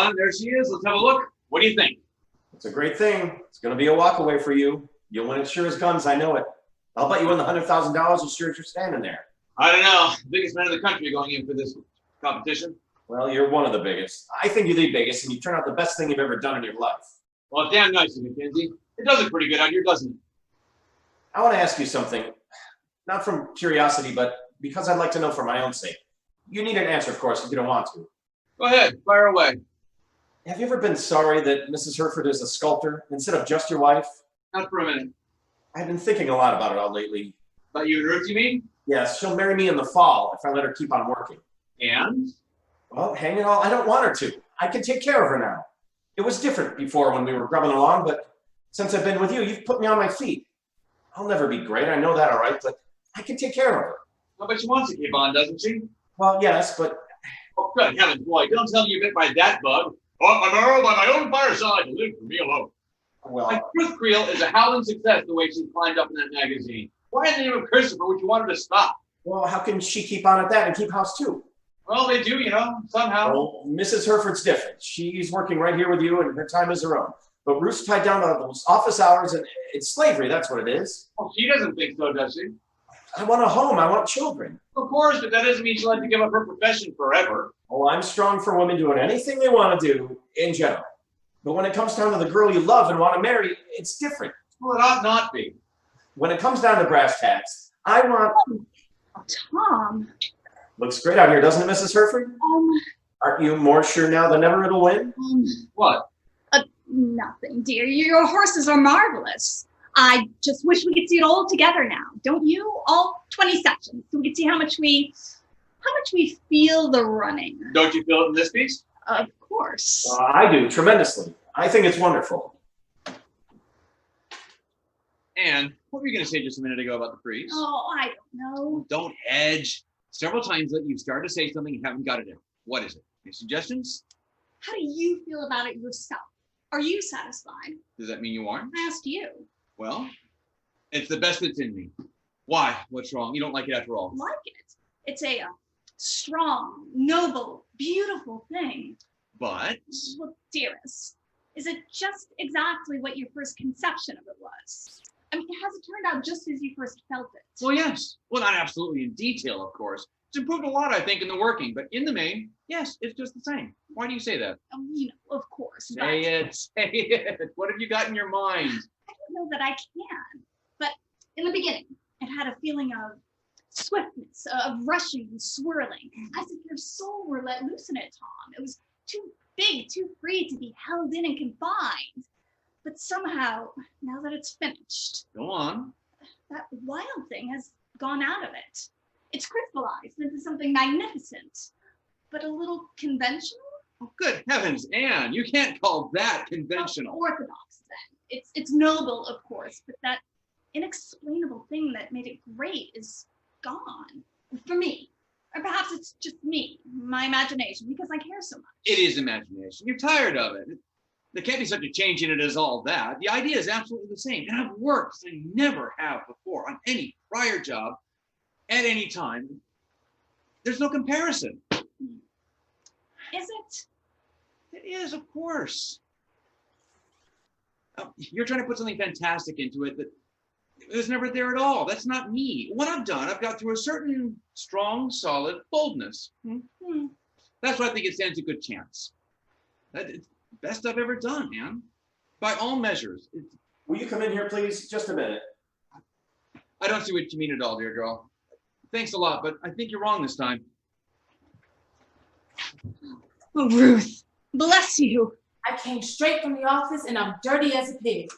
on, there she is. Let's have a look. What do you think? It's a great thing. It's going to be a walk away for you. You'll win it sure as guns, I know it. I'll bet you win the $100,000 as sure as you're standing there. I don't know. The biggest man in the country going in for this competition. Well, you're one of the biggest. I think you're the biggest, and you turn out the best thing you've ever done in your life. Well, damn nice of you, Mackenzie. It does look pretty good out here, doesn't it? I want to ask you something, not from curiosity, but because I'd like to know for my own sake. You need an answer, of course, if you don't want to. Go ahead, fire away. Have you ever been sorry that Mrs. Herford is a sculptor instead of just your wife? Not for a minute. I've been thinking a lot about it all lately. About you and Ruth, you mean? Yes, she'll marry me in the fall if I let her keep on working. And? Well, hang it all, I don't want her to. I can take care of her now. It was different before when we were grubbing along, but since I've been with you, you've put me on my feet. I'll never be great, I know that all right, but I can take care of her. I bet she wants to keep on, doesn't she? Well, yes, but... Oh, good heavens, boy, don't tell me you're bit by that bug. Oh, my girl, by my own fireside, to live for me alone. Well... My Ruth Creel is a howling success the way she climbed up in that magazine. Why in the name of Christopher would you want her to stop? Well, how can she keep on at that and keep house too? Well, they do, somehow. Well, Mrs. Herford's different. She's working right here with you and her time is her own. But Ruth's tied down to those office hours and it's slavery, that's what it is. Well, she doesn't think so, does she? I want a home, I want children. Of course, but that doesn't mean she'll have to give up her profession forever. Oh, I'm strong for women doing anything they want to do in general. But when it comes down to the girl you love and want to marry, it's different. Well, it ought not be. When it comes down to brass tacks, I want... Tom. Looks great out here, doesn't it, Mrs. Herford? Aren't you more sure now than ever it'll win? What? Nothing, dear. Your horses are marvelous. I just wish we could see it all together now, don't you? All 20 sections, so we could see how much we feel the running. Don't you feel it in this piece? Of course. I do, tremendously. I think it's wonderful. Anne, what were you going to say just a minute ago about the freeze? Oh, I don't know. Don't edge. Several times that you've started to say something and haven't got it in. What is it? Any suggestions? How do you feel about it yourself? Are you satisfied? Does that mean you aren't? I asked you. Well, it's the best that's in me. Why? What's wrong? You don't like it after all. I like it. It's a strong, noble, beautiful thing. But? Well, dearest, is it just exactly what your first conception of it was? I mean, has it turned out just as you first felt it? Well, yes. Well, not absolutely in detail, of course. It's improved a lot, I think, in the working. But in the main, yes, it's just the same. Why do you say that? Of course. Say it. What have you got in your mind? I don't know that I can. But in the beginning, it had a feeling of swiftness, of rushing and swirling, as if your soul were let loose in it, Tom. It was too big, too free to be held in and confined. But somehow, now that it's finished, Go on. that wild thing has gone out of it. It's crystallized into something magnificent, but a little conventional. Oh, good heavens, Anne, you can't call that conventional. Orthodox, then. It's noble, of course, but that inexplainable thing that made it great is gone. For me. Or perhaps it's just me, my imagination, because I care so much. It is imagination. You're tired of it. There can't be such a change in it as all that. The idea is absolutely the same. And I've worked as I never have before on any prior job at any time. There's no comparison. Is it? It is, of course. You're trying to put something fantastic into it that it was never there at all. That's not me. What I've done, I've got through a certain strong, solid boldness. That's why I think it stands a good chance. It's the best I've ever done, Anne. By all measures. Will you come in here, please? Just a minute. I don't see what you mean at all, dear girl. Thanks a lot, but I think you're wrong this time. Oh, Ruth, bless you. I came straight from the office and I'm dirty as a pig.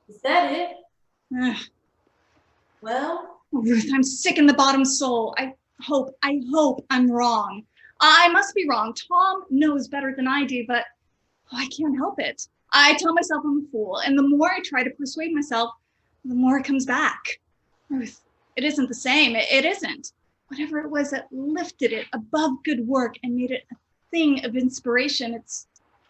Is that it? Well? Oh, Ruth, I'm sick in the bottom soul. I hope I'm wrong. I must be wrong. Tom knows better than I do, but I can't help it. I tell myself I'm a fool, and the more I try to persuade myself, the more it comes back. Ruth, it isn't the same. It isn't. Whatever it was that lifted it above good work and made it a thing of inspiration, it's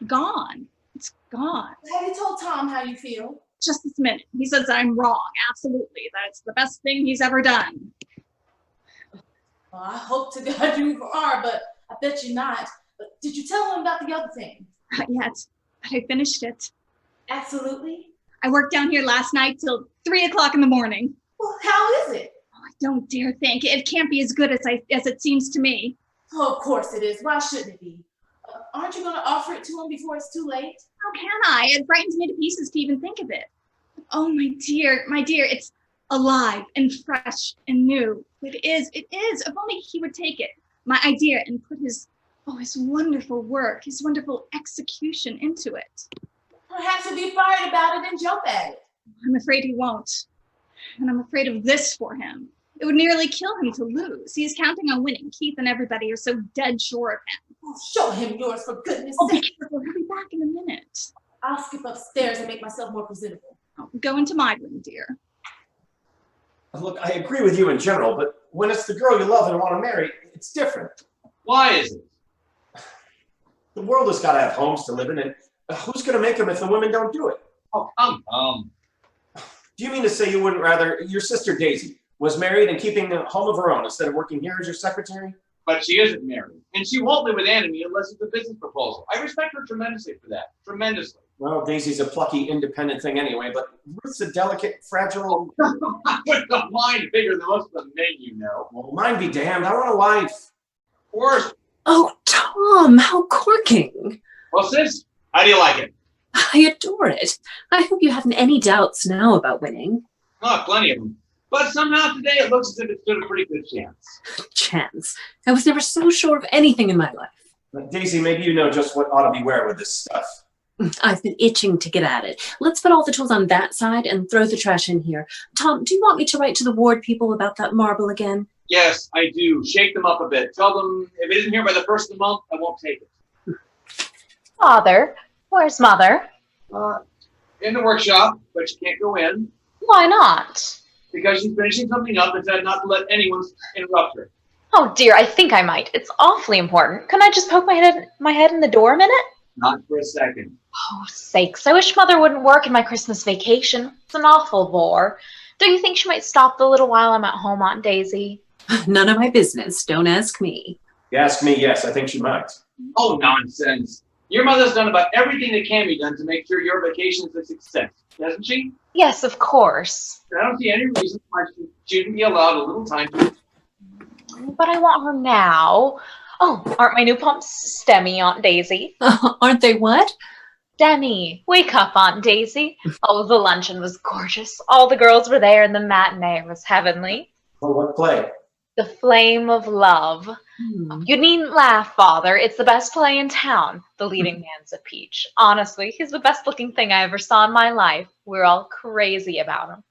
gone. It's gone. Have you told Tom how you feel? Just this minute. He says I'm wrong. Absolutely. That's the best thing he's ever done. Well, I hope to God you are, but I bet you're not. Did you tell him about the other thing? Not yet, but I finished it. Absolutely. I worked down here last night till 3 o'clock in the morning. Well, how is it? Oh, I don't dare think. It can't be as good as it seems to me. Oh, of course it is. Why shouldn't it be? Aren't you going to offer it to him before it's too late? How can I? It frightens me to pieces to even think of it. Oh, my dear, it's alive and fresh and new. It is. If only he would take it, my idea, and put his wonderful work, his wonderful execution into it. Perhaps he'll be fired about it and jump at it. I'm afraid he won't. And I'm afraid of this for him. It would nearly kill him to lose. He's counting on winning. Keith and everybody are so dead sure of him. Oh, show him yours, for goodness Oh, be sake. careful. I'll be back in a minute. I'll skip upstairs and make myself more presentable. Oh, go into my room, dear. Look, I agree with you in general, but when it's the girl you love and want to marry, it's different. Why is it? The world has got to have homes to live in, and who's going to make them if the women don't do it? Oh, come. Do you mean to say you wouldn't rather your sister Daisy was married and keeping a home of her own instead of working here as your secretary? But she isn't married, and she won't live with Ann and me unless it's a business proposal. I respect her tremendously for that. Tremendously. Well, Daisy's a plucky, independent thing anyway, but Ruth's a delicate, fragile... I wouldn't have mind bigger than most of the men you know. Well, mine be damned. I want a wife. Of course. Oh, Tom, how corking. Well, sis, how do you like it? I adore it. I hope you haven't any doubts now about winning. Oh, plenty of them. But somehow today it looks as if it stood a pretty good chance. Chance. I was never so sure of anything in my life. Daisy, maybe you know just what ought to beware with this stuff. I've been itching to get at it. Let's put all the tools on that side and throw the trash in here. Tom, do you want me to write to the ward people about that marble again? Yes, I do. Shake them up a bit. Tell them if it isn't here by the first of the month, I won't take it. Father, where's Mother? In the workshop, but she can't go in Why not? because she's finishing something up and said not to let anyone interrupt her. Oh dear, I think I might. It's awfully important. Can I just poke my head in the door a minute? Not for a second. Oh, sakes. I wish Mother wouldn't work in my Christmas vacation. It's an awful bore. Don't you think she might stop the little while I'm at home, Aunt Daisy? None of my business. Don't ask me. You ask me, yes, I think she might. Oh, nonsense. Your mother's done about everything that can be done to make sure your vacation is a success, hasn't she? Yes, of course. I don't see any reason why she shouldn't be allowed a little time to... But I want her now. Oh, aren't my new pumps stemmy, Aunt Daisy? Aren't they what? Demi, wake up, Aunt Daisy. Oh, the luncheon was gorgeous. All the girls were there and the matinee was heavenly. Well, what play? The Flame of Love. You needn't laugh, Father. It's the best play in town. The leading man's a peach. Honestly, he's the best looking thing I ever saw in my life. We're all crazy about him.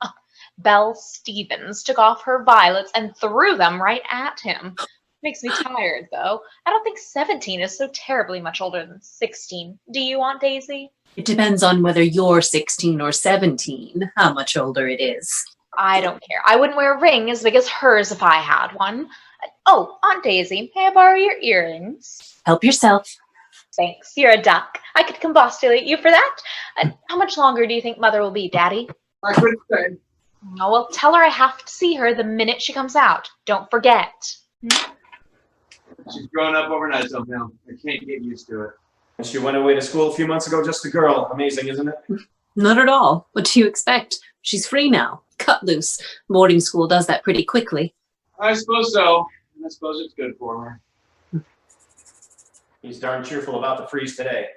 Belle Stevens took off her violets and threw them right at him. Makes me tired, though. I don't think 17 is so terribly much older than 16. Do you, Aunt Daisy? It depends on whether you're 16 or 17, how much older it is. I don't care. I wouldn't wear a ring as big as hers if I had one. Oh, Aunt Daisy, may I borrow your earrings? Help yourself. Thanks. You're a duck. I could combustulate you for that. How much longer do you think Mother will be, Daddy? I couldn't say. Oh, well, tell her I have to see her the minute she comes out. Don't forget. She's grown up overnight somehow. I can't get used to it. And she went away to school a few months ago, just a girl. Amazing, isn't it? Not at all. What do you expect? She's free now. Cut loose. Boarding school does that pretty quickly. I suppose so. And I suppose it's good for her. He's darn cheerful about the freeze today.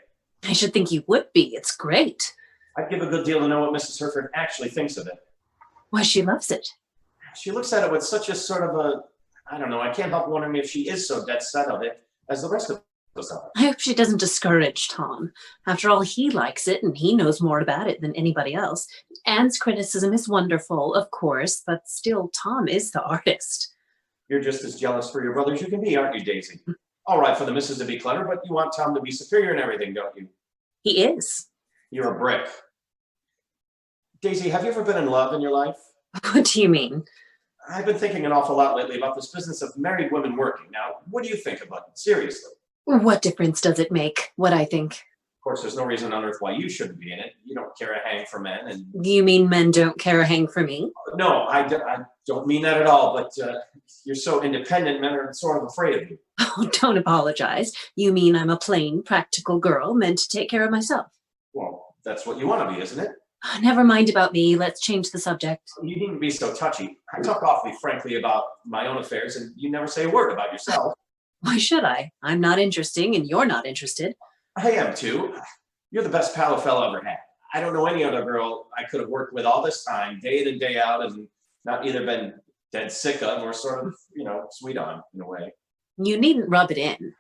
I should think you would be. It's great. I'd give a good deal to know what Mrs. Herford actually thinks of it. Why, she loves it. She looks at it with such a sort of a, I don't know, I can't help wondering if she is so dead set of it as the rest of us are. I hope she doesn't discourage Tom. After all, he likes it, and he knows more about it than anybody else. Anne's criticism is wonderful, of course, but still, Tom is the artist. You're just as jealous for your brother as you can be, aren't you, Daisy? All right for the missus to be clever, but you want Tom to be superior in everything, don't you? He is. You're a brick. Daisy, have you ever been in love in your life? What do you mean? I've been thinking an awful lot lately about this business of married women working. Now, what do you think about it? Seriously. What difference does it make, what I think? course, there's no reason on earth why you shouldn't be in it. You don't care a hang for men, and You mean men don't care a hang for me? no, I don't mean that at all. But you're so independent, men are sort of afraid of you. Oh, don't apologize. You mean I'm a plain, practical girl meant to take care of myself. Well, that's what you want to be, isn't it? Never mind about me. Let's change the subject. You needn't be so touchy. I talk awfully frankly about my own affairs, and you never say a word about yourself. Why should I? I'm not interesting, and you're not interested. I am too. You're the best pal a fellow ever had. I don't know any other girl I could have worked with all this time, day in and day out, and not either been dead sick of or sort of, sweet on in a way. You needn't rub it in.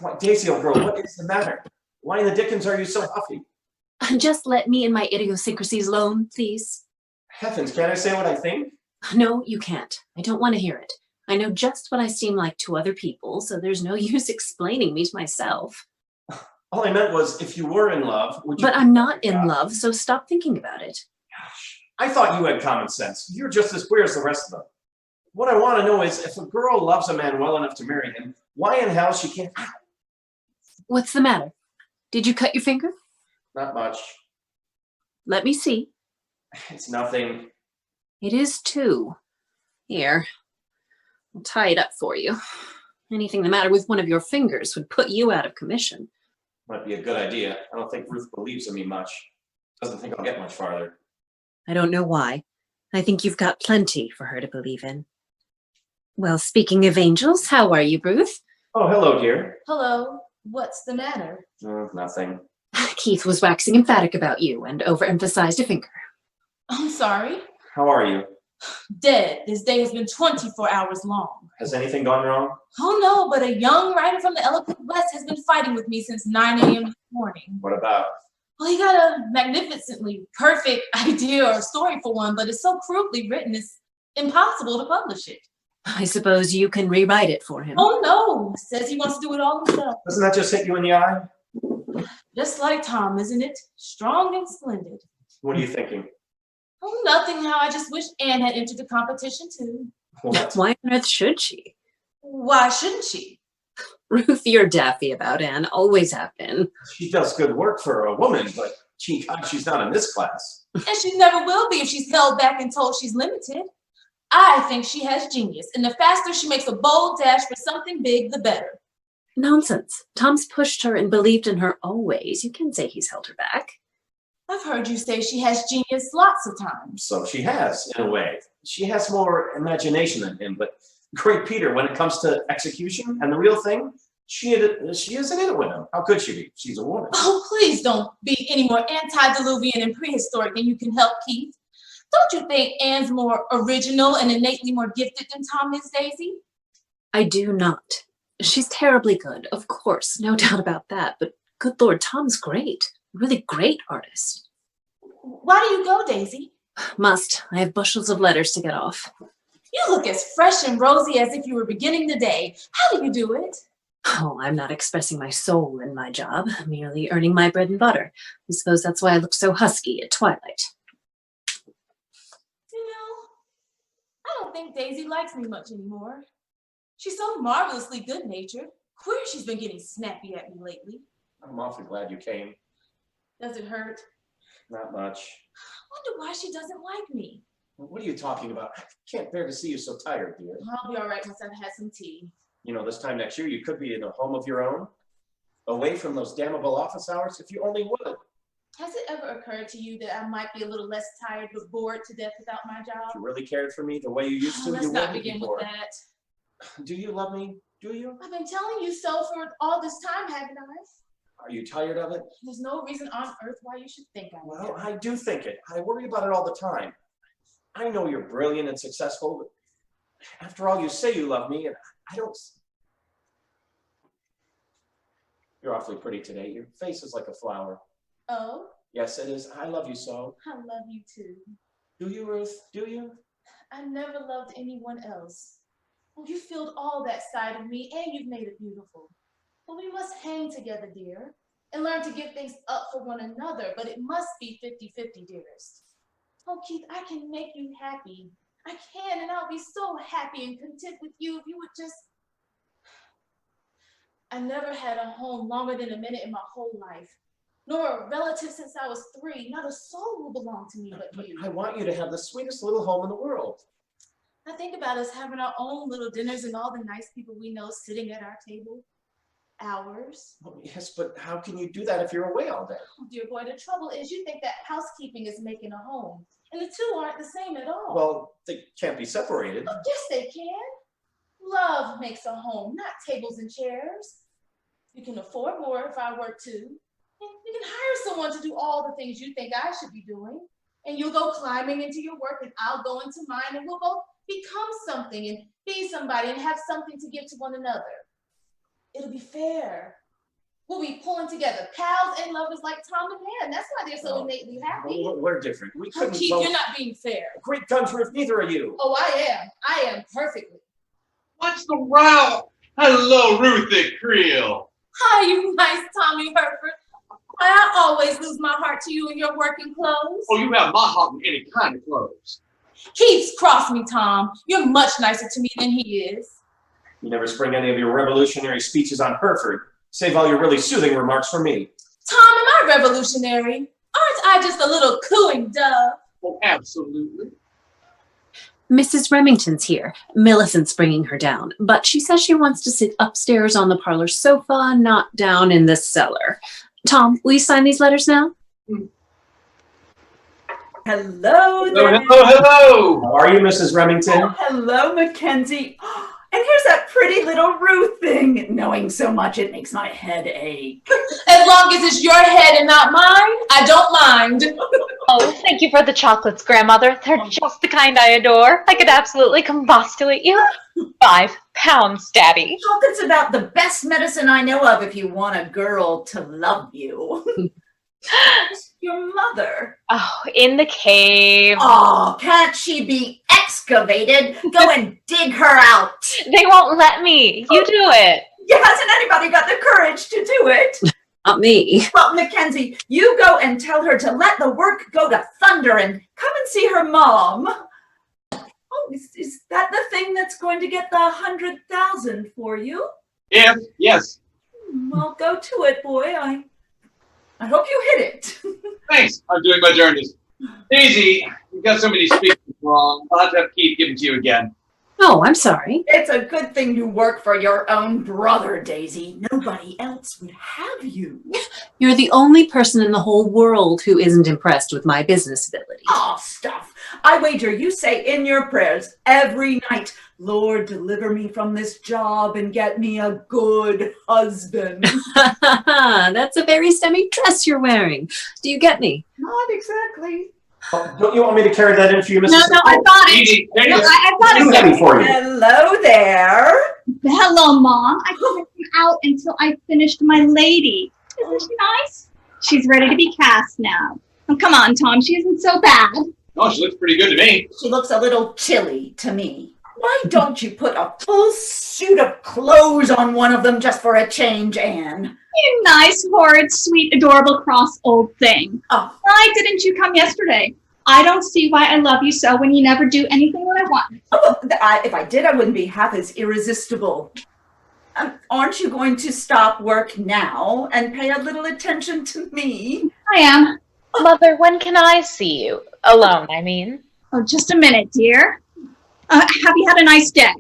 Why, Daisy, old girl, what is the matter? Why in the dickens are you so huffy? Just let me and my idiosyncrasies alone, please. Heavens, can't I say what I think? No, you can't. I don't want to hear it. I know just what I seem like to other people, so there's no use explaining me to myself. All I meant was, if you were in love, would you... But I'm not in love, so stop thinking about it. Gosh, I thought you had common sense. You're just as queer as the rest of them. What I want to know is, if a girl loves a man well enough to marry him, why in hell she can't... What's the matter? Did you cut your finger? Not much. Let me see. It's nothing. It is too. Here, I'll tie it up for you. Anything the matter with one of your fingers would put you out of commission. Might be a good idea. I don't think Ruth believes in me much. Doesn't think I'll get much farther. I don't know why. I think you've got plenty for her to believe in. Well, speaking of angels, how are you, Ruth? Oh, hello, dear. Hello. What's the matter? Nothing. Keith was waxing emphatic about you and overemphasized a finger. I'm sorry. How are you? Dead. This day has been 24 hours long. Has anything gone wrong? Oh no, but a young writer from the eloquent West has been fighting with me since 9 a.m. this morning. What about? Well, he got a magnificently perfect idea or story for one, but it's so crudely written, it's impossible to publish it. I suppose you can rewrite it for him. Oh no, says he wants to do it all himself. Doesn't that just hit you in the eye? Just like Tom, isn't it? Strong and splendid. What are you thinking? Oh, nothing. How I just wish Anne had entered the competition too. What? Why on earth should she? Why shouldn't she? Ruth, you're daffy about Anne, always have been. She does good work for a woman, but gee, God, she's not in this class. And she never will be if she's held back and told she's limited. I think she has genius, and the faster she makes a bold dash for something big, the better. Nonsense. Tom's pushed her and believed in her always. You can't say he's held her back. I've heard you say she has genius lots of times. So she has, in a way. She has more imagination than him, but great Peter, when it comes to execution and the real thing, she isn't in it with him. How could she be? She's a woman. Oh, please don't be any more antediluvian and prehistoric than you can help, Keith. Don't you think Anne's more original and innately more gifted than Tom is, Daisy? I do not. She's terribly good, of course, no doubt about that, but good Lord, Tom's great. Really great artist. Why do you go, Daisy? Must. I have bushels of letters to get off. You look as fresh and rosy as if you were beginning the day. How do you do it? Oh, I'm not expressing my soul in my job, merely earning my bread and butter. I suppose that's why I look so husky at twilight. You know, I don't think Daisy likes me much anymore. She's so marvelously good-natured. Queer she's been getting snappy at me lately. I'm awfully glad you came. Does it hurt? Not much. Wonder why she doesn't like me. What are you talking about? I can't bear to see you so tired, dear. I'll be all right once I've had some tea. You know, this time next year, you could be in a home of your own, away from those damnable office hours, if you only would. Has it ever occurred to you that I might be a little less tired but bored to death without my job? If you really cared for me the way you used to, Let's you not wouldn't begin be with bored. that. Do you love me? Do you? I've been telling you so for all this time, haven't I? Are you tired of it? There's no reason on earth why you should think I am. Well, I do think it. I worry about it all the time. I know you're brilliant and successful, but after all, you say you love me, and I don't. You're awfully pretty today. Your face is like a flower. Oh? Yes, it is. I love you so. I love you too. Do you, Ruth? Do you? I never loved anyone else. Oh, you filled all that side of me, and you've made it beautiful. But we must hang together, dear, and learn to give things up for one another, but it must be 50-50, dearest. Oh, Keith, I can make you happy. I can, and I'll be so happy and content with you if you would just... I never had a home longer than a minute in my whole life. nor a relative since I was 3. Not a soul will belong to me but you. I want you to have the sweetest little home in the world. I think about us having our own little dinners and all the nice people we know sitting at our table. Ours. Oh, yes, but how can you do that if you're away all day? Oh, dear boy, the trouble is you think that housekeeping is making a home. And the two aren't the same at all. Well, they can't be separated. Oh, yes, they can. Love makes a home, not tables and chairs. You can afford more if I work too. And you can hire someone to do all the things you think I should be doing. And you'll go climbing into your work and I'll go into mine and we'll both become something and be somebody and have something to give to one another. It'll be fair. We'll be pulling together, pals and lovers like Tom and Ann. That's why they're so innately happy. Well, we're different. We Oh, couldn't Keith, both... you're not being fair. Great country if neither are you. Oh, I am. I am perfectly. What's the row? Hello, Ruthie Creel. Hi, you nice Tommy Herford. I always lose my heart to you in your working clothes. Oh, you have my heart in any kind of clothes. Keith's crossed me, Tom. You're much nicer to me than he is. You never spring any of your revolutionary speeches on Herford. Save all your really soothing remarks for me. Tom, am I revolutionary? Aren't I just a little cooing dove? Oh, absolutely. Mrs. Remington's here. Millicent's bringing her down, but she says she wants to sit upstairs on the parlor sofa, not down in the cellar. Tom, will you sign these letters now? Hello Hello, there. hello, hello. How are you, Mrs. Remington? Oh, hello, Mackenzie. And here's that pretty little Ruth thing. Knowing so much, it makes my head ache. As long as it's your head and not mine, I don't mind. Oh, thank you for the chocolates, grandmother. They're just the kind I adore. I could absolutely combustulate you. 5 pounds, Daddy. Chocolate's about the best medicine I know of if you want a girl to love you. Your mother. Oh, in the cave. Oh, can't she be excavated? Go and dig her out. They won't let me. You do it. Hasn't anybody got the courage to do it? Not me. Well, Mackenzie, you go and tell her to let the work go to thunder and come and see her mom. Oh, is that the thing that's going to get the 100,000 for you? Yes. Well, go to it, boy. I hope you hit it. Thanks. I'm doing my journeys. Daisy, you've got so many speakers wrong. I'll have to have Keith give it to you again. Oh, I'm sorry. It's a good thing you work for your own brother, Daisy. Nobody else would have you. You're the only person in the whole world who isn't impressed with my business ability. Oh, stuff. I wager you say in your prayers every night, Lord, deliver me from this job and get me a good husband. That's a very stemmy dress you're wearing. Do you get me? Not exactly. Oh, don't you want me to carry that in for you, Mrs. No, I got it. Daisy, there you No, go. I got Too it. heavy for you. Hello there. Hello, Mom. I couldn't come out until I finished my lady. Isn't she nice? She's ready to be cast now. Oh, come on, Tom. She isn't so bad. Oh, she looks pretty good to me. She looks a little chilly to me. Why don't you put a full suit of clothes on one of them just for a change, Anne? You nice, horrid, sweet, adorable, cross old thing. Oh, Why didn't you come yesterday? I don't see why I love you so when you never do anything when I want. if I did, I wouldn't be half as irresistible. Aren't you going to stop work now and pay a little attention to me? I am. Mother, when can I see you? Alone, I mean. Oh, just a minute, dear. Have you had a nice day?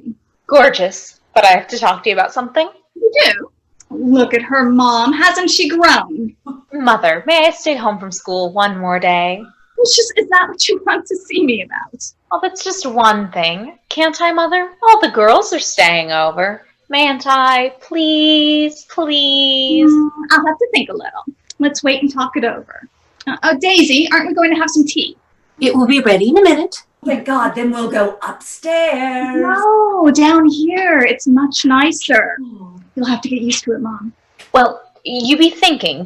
Gorgeous. But I have to talk to you about something. You do. Look at her, Mom. Hasn't she grown? Mother, may I stay home from school one more day? Is that what you want to see me about? Well, that's just one thing. Can't I, Mother? All the girls are staying over. Mayn't I? Please, please. I'll have to think a little. Let's wait and talk it over. Daisy, aren't we going to have some tea? It will be ready in a minute. Thank God, then we'll go upstairs. No, down here. It's much nicer. You'll have to get used to it, Mom. Well, you be thinking,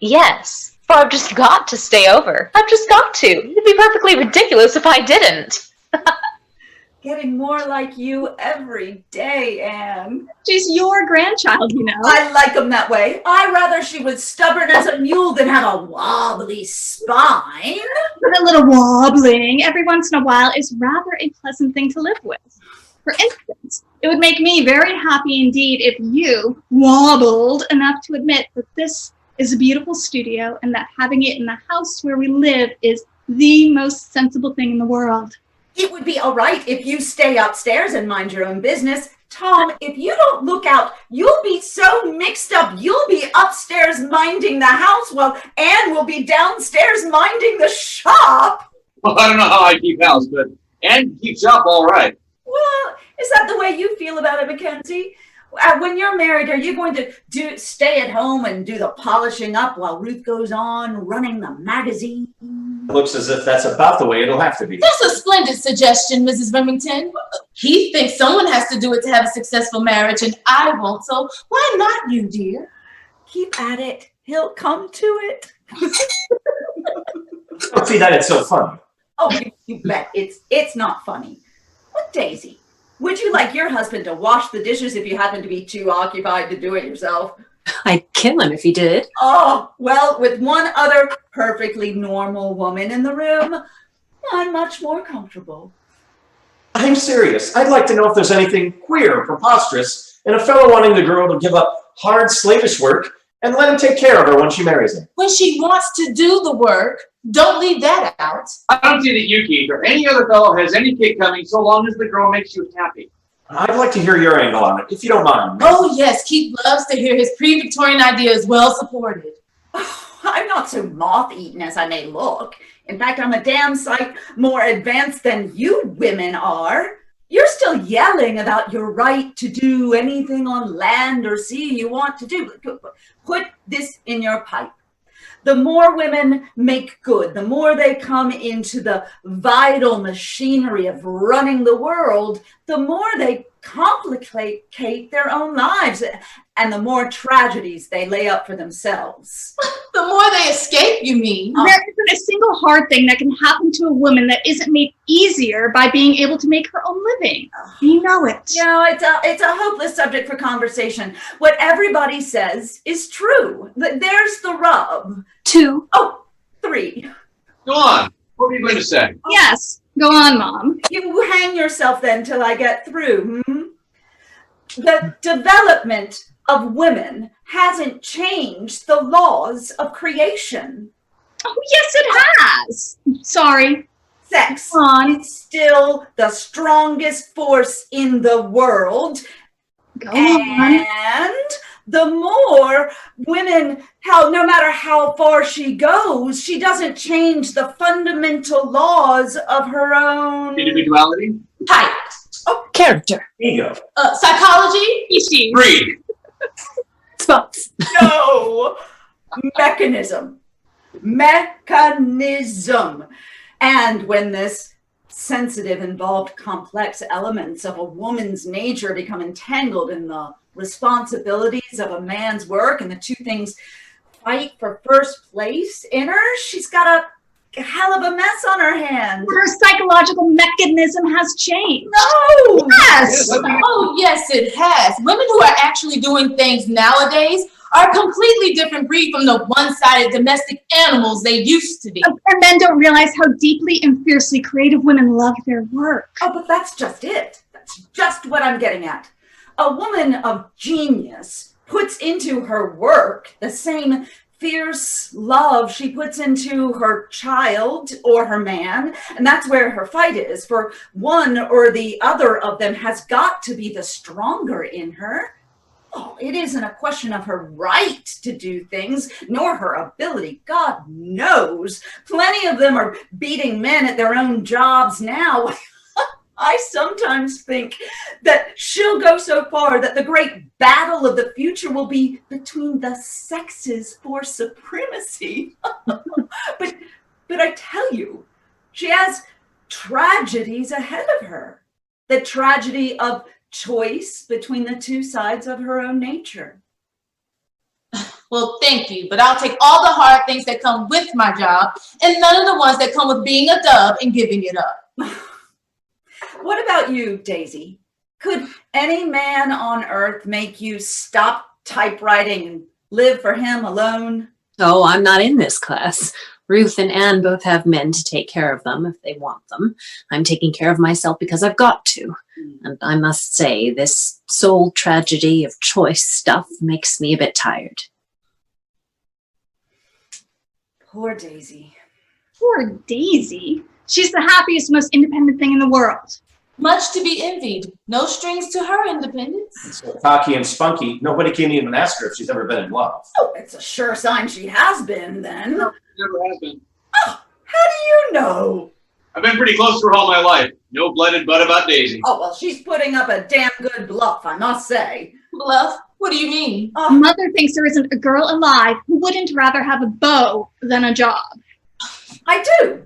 yes. For I've just got to stay over. I've just got to. It'd be perfectly ridiculous if I didn't. Getting more like you every day, Anne. She's your grandchild, you know. I like them that way. I'd rather she was stubborn as a mule than have a wobbly spine. But a little wobbling every once in a while is rather a pleasant thing to live with. For instance, it would make me very happy indeed if you wobbled enough to admit that this is a beautiful studio and that having it in the house where we live is the most sensible thing in the world. It would be all right if you stay upstairs and mind your own business. Tom, if you don't look out, you'll be so mixed up. You'll be upstairs minding the house while Anne will be downstairs minding the shop. Well, I don't know how I keep house, but Ann keeps up all right. Well, is that the way you feel about it, Mackenzie? When you're married, are you going to stay at home and do the polishing up while Ruth goes on running the magazine? It looks as if that's about the way it'll have to be. That's a splendid suggestion, Mrs. Remington. He thinks someone has to do it to have a successful marriage, and I won't, so why not you, dear? Keep at it. He'll come to it. Don't see that it's so funny. Oh, you bet. It's not funny. But Daisy, would you like your husband to wash the dishes if you happen to be too occupied to do it yourself? I'd kill him if he did. Oh, well, with one other perfectly normal woman in the room, I'm much more comfortable. I'm serious. I'd like to know if there's anything queer or preposterous in a fellow wanting the girl to give up hard slavish work and let him take care of her when she marries him. When she wants to do the work, don't leave that out. I don't see that you, Keith, or any other fellow has any kick coming so long as the girl makes you happy. I'd like to hear your angle on it, if you don't mind. Oh, yes, Keith loves to hear his pre-Victorian ideas well supported. Oh, I'm not so moth-eaten as I may look. In fact, I'm a damn sight more advanced than you women are. You're still yelling about your right to do anything on land or sea you want to do. Put this in your pipe. The more women make good, the more they come into the vital machinery of running the world, the more they complicate their own lives and the more tragedies they lay up for themselves. The more they escape, you mean? There isn't a single hard thing that can happen to a woman that isn't made easier by being able to make her own living. You know it. You know, it's a hopeless subject for conversation. What everybody says is true. There's the rub. 2. Oh, 3. Go on. What were you going to say? Yes. Go on, Mom. You hang yourself then till I get through. The development of women hasn't changed the laws of creation. Oh, yes, it has. Sorry. Sex Go on. is still the strongest force in the world. Go on. And the more women, no matter how far she goes, she doesn't change the fundamental laws of her own Individuality? Type. Character. Ego. Psychology? Species. Breed. Spots. No, mechanism. And when this sensitive, involved, complex elements of a woman's nature become entangled in the responsibilities of a man's work and the two things fight for first place in her, she's got a hell of a mess on her hands. Her psychological mechanism has changed. No! Yes. Oh, yes, it has. Women who are actually doing things nowadays are a completely different breed from the one-sided domestic animals they used to be. And men don't realize how deeply and fiercely creative women love their work. Oh, but that's just it. That's just what I'm getting at. A woman of genius puts into her work the same fierce love she puts into her child or her man, and that's where her fight is. For one or the other of them has got to be the stronger in her. Oh, it isn't a question of her right to do things, nor her ability. God knows. Plenty of them are beating men at their own jobs now. I sometimes think that she'll go so far that the great battle of the future will be between the sexes for supremacy. But I tell you, she has tragedies ahead of her. The tragedy of choice between the two sides of her own nature. Well, thank you, but I'll take all the hard things that come with my job and none of the ones that come with being a dove and giving it up. What about you, Daisy? Could any man on earth make you stop typewriting and live for him alone? Oh, I'm not in this class. Ruth and Anne both have men to take care of them if they want them. I'm taking care of myself because I've got to. And I must say, this soul tragedy of choice stuff makes me a bit tired. Poor Daisy. Poor Daisy. She's the happiest, most independent thing in the world. Much to be envied. No strings to her independence. So cocky and spunky, nobody can even ask her if she's ever been in love. Oh, it's a sure sign she has been, then. Never has been. Oh, how do you know? I've been pretty close to her all my life. No blooded butt about Daisy. Oh, well, she's putting up a damn good bluff, I must say. Bluff? What do you mean? Mother thinks there isn't a girl alive who wouldn't rather have a beau than a job. I do.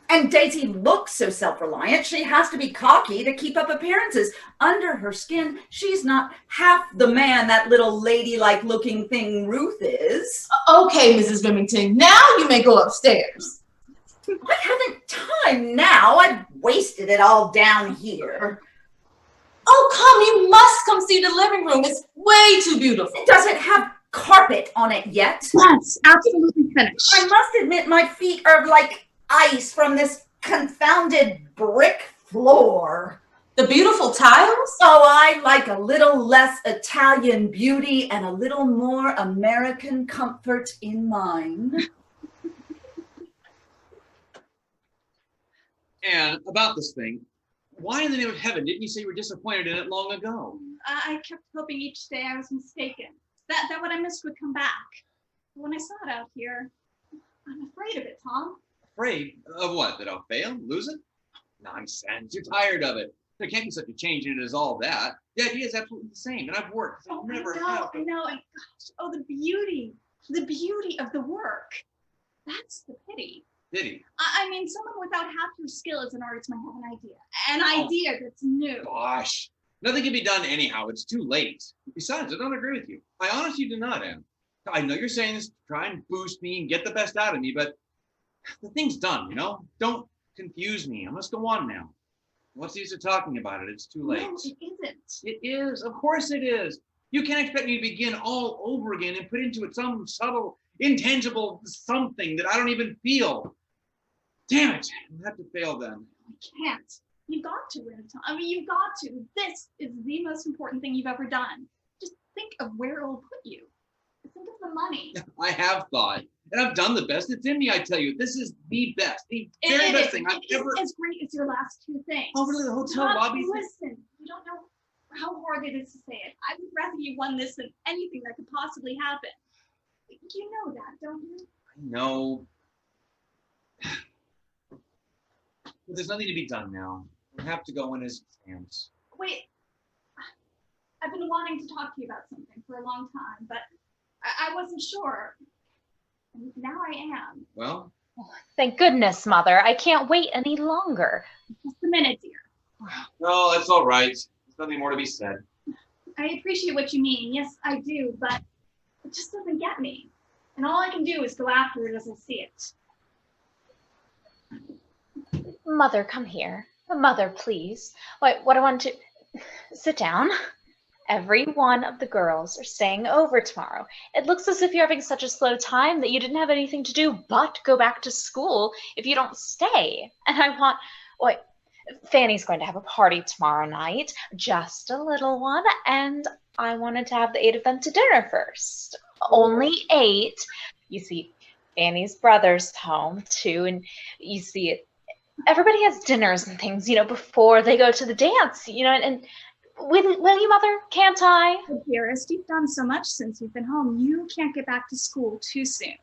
And Daisy looks so self-reliant, she has to be cocky to keep up appearances. Under her skin, she's not half the man that little ladylike looking thing Ruth is. Okay, Mrs. Remington, now you may go upstairs. I haven't time now. I've wasted it all down here. Oh, come, you must come see the living room. It's way too beautiful. It doesn't have carpet on it yet. That's absolutely finished. I must admit my feet are like ice from this confounded brick floor. The beautiful tiles? Oh, I like a little less Italian beauty and a little more American comfort in mine. And about this thing, why in the name of heaven didn't you say you were disappointed in it long ago? I kept hoping each day I was mistaken. That what I missed would come back. When I saw it out here, I'm afraid of it, Tom. Afraid of what? That I'll fail? Lose it? Nonsense. You're tired of it. There can't be such a change in it as all that. The idea is absolutely the same, and I've worked. Oh, Never I know, and gosh, the beauty of the work. That's the pity. Pity. I mean, someone without half your skill as an artist might have an idea that's new. Gosh, nothing can be done anyhow. It's too late. Besides, I don't agree with you. I honestly do not, Ann. I know you're saying this to try and boost me and get the best out of me, but the thing's done, you know? Don't confuse me. I must go on now. What's the use of talking about it? It's too late. No, it isn't. It is. Of course it is. You can't expect me to begin all over again and put into it some subtle, intangible something that I don't even feel. Damn it. I'll have to fail then. I can't. You've got to win, Tom. I mean, you've got to. This is the most important thing you've ever done. Just think of where it will put you. Think of the money. I have thought, and I've done the best that's in me, I tell you. This is the best, the very best thing I've ever... It's as great as your last two things. Oh, really? The hotel Tom, lobby? Listen, you don't know how hard it is to say it. I would rather you won this than anything that could possibly happen. You know that, don't you? I know. But there's nothing to be done now. We have to go in as hands. Wait, I've been wanting to talk to you about something for a long time, but I wasn't sure. And now I am. Well? Thank goodness, Mother. I can't wait any longer. Just a minute, dear. No, that's all right. There's nothing more to be said. I appreciate what you mean. Yes, I do, but it just doesn't get me. And all I can do is go after it as I see it. Mother, come here. Mother, please. What I want to... Sit down. Every one of the girls are staying over tomorrow. It looks as if you're having such a slow time that you didn't have anything to do but go back to school if you don't stay. And I want... Fanny's going to have a party tomorrow night, just a little one, and I wanted to have the 8 of them to dinner first. Only 8. You see, Fanny's brother's home too, and you see, everybody has dinners and things, before they go to the dance, and will you, Mother? Can't I? Dearest, you've done so much since you've been home. You can't get back to school too soon.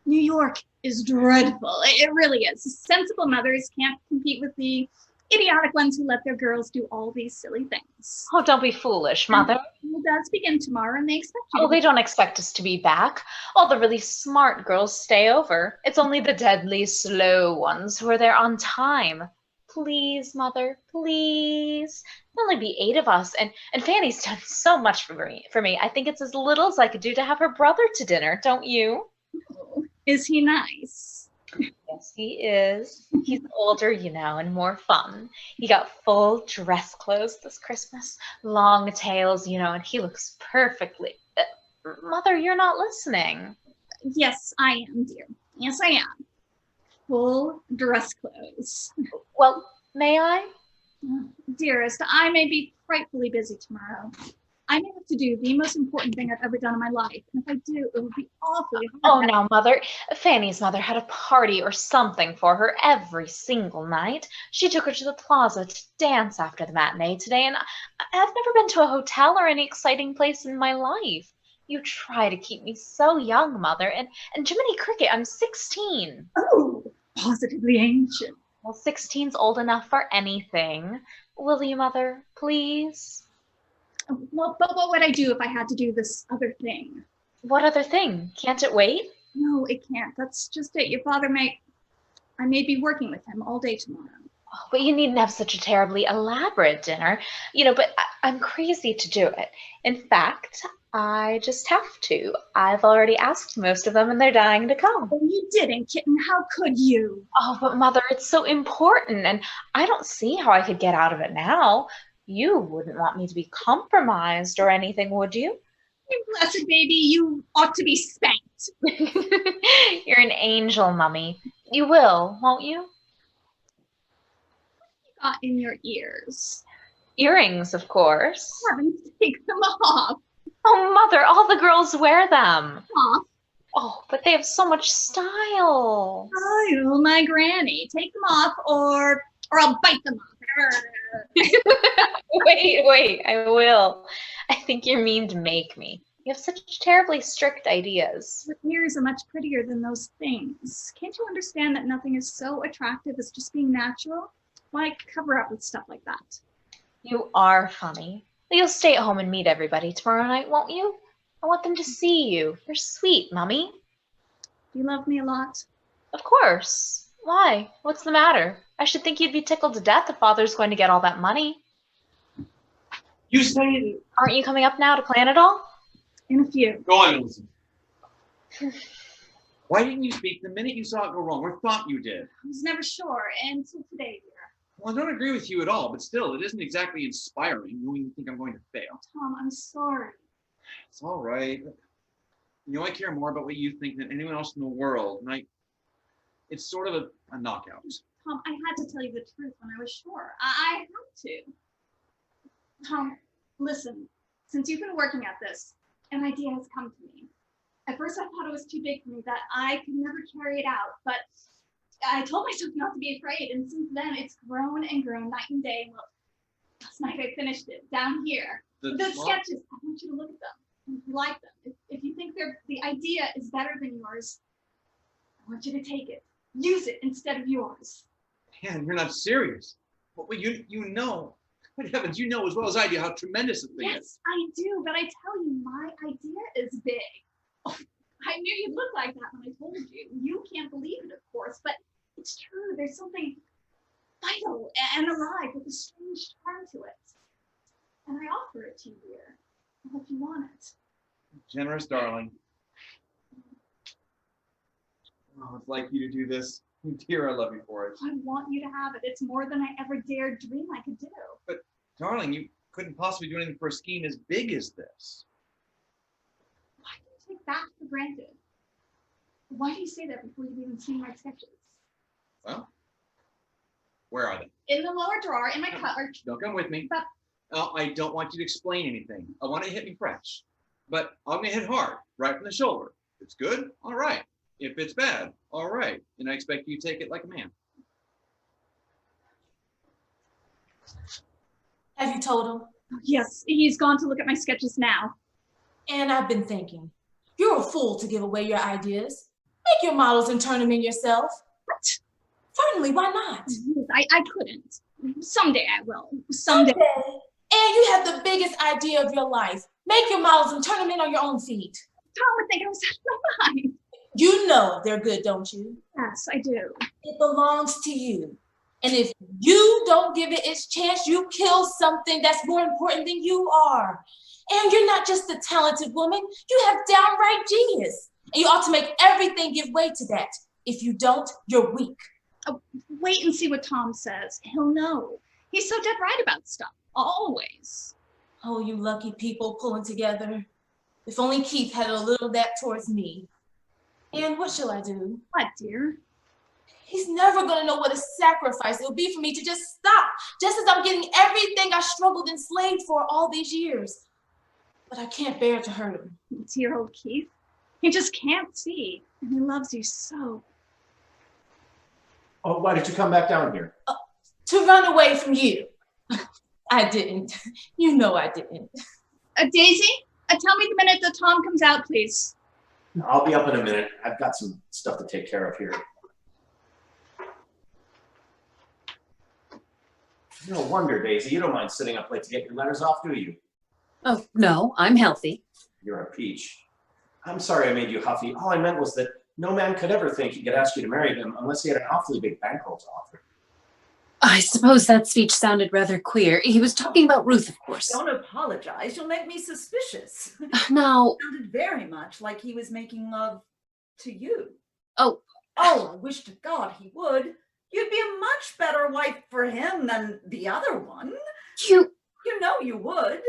New York is dreadful. It really is. Sensible mothers can't compete with the idiotic ones who let their girls do all these silly things. Oh, don't be foolish, Mother. School does begin tomorrow, and they expect you. Oh, they don't expect us to be back. All the really smart girls stay over. It's only the deadly slow ones who are there on time. Please, Mother, please. There'll only be 8 of us, and Fanny's done so much for me. I think it's as little as I could do to have her brother to dinner, don't you? Oh, is he nice? Yes, he is. He's older, and more fun. He got full dress clothes this Christmas, long tails, and he looks perfectly... Mother, you're not listening. Yes, I am, dear. Yes, I am. Full dress clothes. Well, may I? Dearest, I may be frightfully busy tomorrow. I may have to do the most important thing I've ever done in my life. And if I do, it would be awfully Oh, hard. no, Mother. Fanny's mother had a party or something for her every single night. She took her to the plaza to dance after the matinee today, and I've never been to a hotel or any exciting place in my life. You try to keep me so young, Mother, and Jiminy Cricket, I'm 16. Oh, positively ancient. Well, 16's old enough for anything. Will you, Mother, please? Well, but what would I do if I had to do this other thing? What other thing? Can't it wait? No, it can't. That's just it. Your father I may be working with him all day tomorrow. Oh, but you needn't have such a terribly elaborate dinner. But I'm crazy to do it. In fact, I just have to. I've already asked most of them and they're dying to come. Oh, you didn't, kitten. How could you? Oh, but Mother, it's so important and I don't see how I could get out of it now. You wouldn't want me to be compromised or anything, would you? You blessed baby, you ought to be spanked. You're an angel, Mummy. You will, won't you? Got in your ears. Earrings, of course. Heavens, take them off. Oh, Mother, all the girls wear them. Off. Oh, but they have so much style. Oh, my granny. Take them off or I'll bite them off. Wait, I will. I think you're mean to make me. You have such terribly strict ideas. Your ears are much prettier than those things. Can't you understand that nothing is so attractive as just being natural? Why cover up with stuff like that? You are funny. You'll stay at home and meet everybody tomorrow night, won't you? I want them to see you. You're sweet, Mummy. Do you love me a lot? Of course. Why? What's the matter? I should think you'd be tickled to death if Father's going to get all that money. You say Aren't you coming up now to plan it all? In a few. go on, Millicent. Why didn't you speak the minute you saw it go wrong, or thought you did? I was never sure until today, dear. Well, I don't agree with you at all, but still, it isn't exactly inspiring when you think I'm going to fail. Tom, I'm sorry. It's all right. I care more about what you think than anyone else in the world, and it's sort of a knockout. Tom, I had to tell you the truth when I was sure. I had to. Tom, listen, since you've been working at this, an idea has come to me. At first I thought it was too big for me, that I could never carry it out, but I told myself not to be afraid, and since then it's grown and grown night and day. Well, last night I finished it down here. The sketches, I want you to look at them. If you like them, if you think the idea is better than yours, I want you to take it. Use it instead of yours. Man, you're not serious. Well, you know, what heavens, you know as well as I do how tremendous a thing is. Yes, I do, but I tell you, my idea is big. Oh, I knew you'd look like that when I told you. You can't believe it, of course, but it's true. There's something vital and alive with a strange charm to it. And I offer it to you, dear. I hope you want it. Generous darling. Oh, it's like you to do this. Dear, I love you for it. I want you to have it. It's more than I ever dared dream I could do. But, darling, you couldn't possibly do anything for a scheme as big as this. Why do you take that for granted? Why do you say that before you've even seen my sketches? Well, where are they? In the lower drawer, in my cupboard. Don't come with me. But I don't want you to explain anything. I want to hit me fresh. But I'm going to hit hard, right from the shoulder. If it's good, all right. If it's bad, all right. And I expect you to take it like a man. Have you told him? yes, he's gone to look at my sketches now. And I've been thinking, you're a fool to give away your ideas. Make your models and turn them in yourself. What? Certainly, why not? I couldn't. Someday I will. Someday. And you have the biggest idea of your life. Make your models and turn them in on your own feet. Tom would think I was out of my mind. You know they're good, don't you? Yes, I do. It belongs to you. And if you don't give it its chance, you kill something that's more important than you are. And you're not just a talented woman, you have downright genius. And you ought to make everything give way to that. If you don't, you're weak. Oh, wait and see what Tom says. He'll know. He's so dead right about stuff. Always. Oh, you lucky people pulling together. If only Keith had a little of that towards me. And what shall I do? What, dear? He's never gonna know what a sacrifice it'll be for me to just stop, just as I'm getting everything I struggled and slaved for all these years. but I can't bear to hurt him. Dear old Keith. He just can't see, and he loves you so. Oh, why did you come back down here? To run away from you. I didn't. You know I didn't. Daisy, tell me the minute that Tom comes out, please. I'll be up in a minute. I've got some stuff to take care of here. No wonder, Daisy, you don't mind sitting up late to get your letters off, do you? Oh, no, I'm healthy. You're a peach. I'm sorry I made you huffy. All I meant was that no man could ever think he could ask you to marry him unless he had an awfully big bankroll to offer. I suppose that speech sounded rather queer. He was talking about Ruth, of course. Don't apologize. You'll make me suspicious. Now, It sounded very much like he was making love to you. oh, I wish to God he would. You'd be a much better wife for him than the other one. you, You know you would.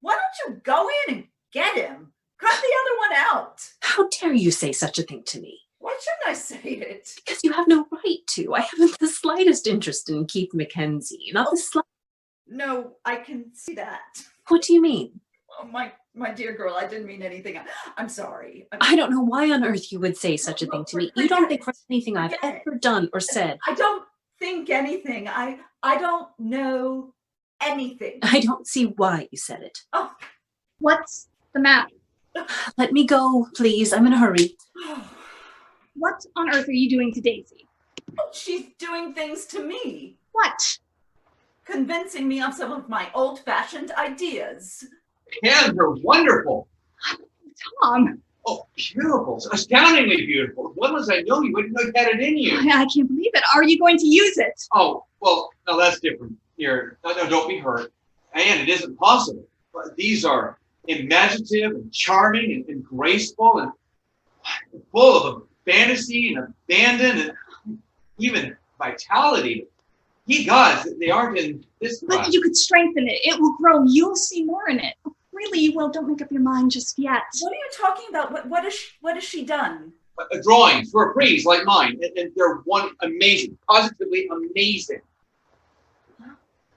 Why don't you go in and get him? Cut the other one out. how dare you say such a thing to me? Why shouldn't I say it? Because you have no right to. I haven't the slightest interest in Keith Mackenzie. Not the slightest. No, I can see that. What do you mean? Oh, my dear girl, I didn't mean anything. I'm sorry. I don't know why on earth you would say such a thing to me. You don't think for anything I've ever done or said. I don't think anything. I don't know anything. I don't see why you said it. Oh, What's the matter? Let me go, please. I'm in a hurry. What on earth are you doing to Daisy? she's doing things to me, What? convincing me of some of my old-fashioned ideas. Hands are wonderful. Tom, Oh, beautiful. Astoundingly beautiful. When was I known you wouldn't have had it in you? I can't believe it. Are you going to use it? Oh, well, no, that's different. Here, no, don't be hurt. And it isn't possible. But these are imaginative and charming and graceful and full of fantasy and abandon and even vitality. Ye gods, they aren't in this But class. you could strengthen it. It will grow. You'll see more in it. Really, you will. Don't make up your mind just yet. What are you talking about? What has she done? Drawings for a frieze like mine, and they're amazing, positively amazing.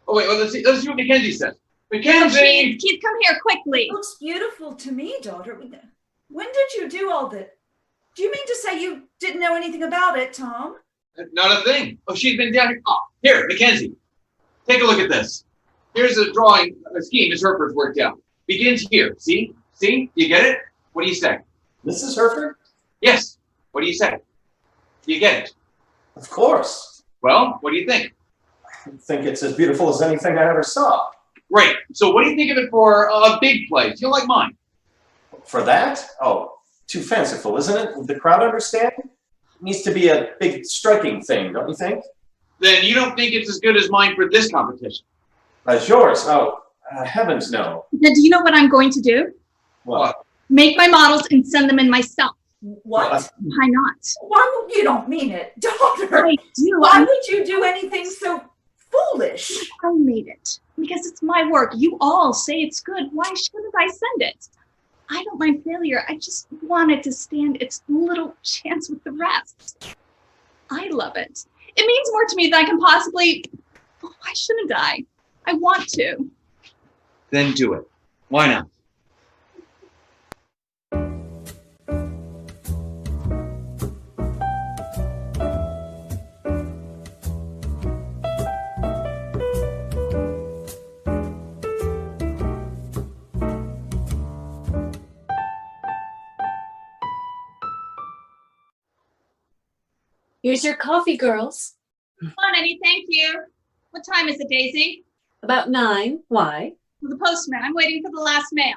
Oh wait, well, let's see what Mackenzie says. Mackenzie! Keith, come here quickly. It looks beautiful to me, daughter. When did you do all this? Do you mean to say you didn't know anything about it, Tom? Not a thing. Oh, she's been down here. Oh, here, Mackenzie. Take a look at this. Here's a drawing, a scheme Miss Herford's worked out. Begins here. See? See? You get it? What do you say? Mrs. Herford? Yes. What do you say? Do you get it? Of course. Well, what do you think? I think it's as beautiful as anything I ever saw. Great. So what do you think of it for a big play? Feel like mine? For that? Oh, too fanciful, isn't it? Would the crowd understand? It needs to be a big, striking thing, don't you think? Then you don't think it's as good as mine for this competition? As yours? Oh, heavens no. Now, do you know what I'm going to do? What? Make my models and send them in myself. What? Why not? Why would you don't mean it, daughter? I do. Why would you do anything so foolish? I made it because it's my work. You all say it's good. Why shouldn't I send it? I don't mind failure. I just want it to stand its little chance with the rest. I love it. It means more to me than I can possibly. Why shouldn't I? I want to. Then do it. Why not? Here's your coffee, girls. Come on, Eddie. Thank you. What time is it, Daisy? About 9. Why? The postman. I'm waiting for the last mail.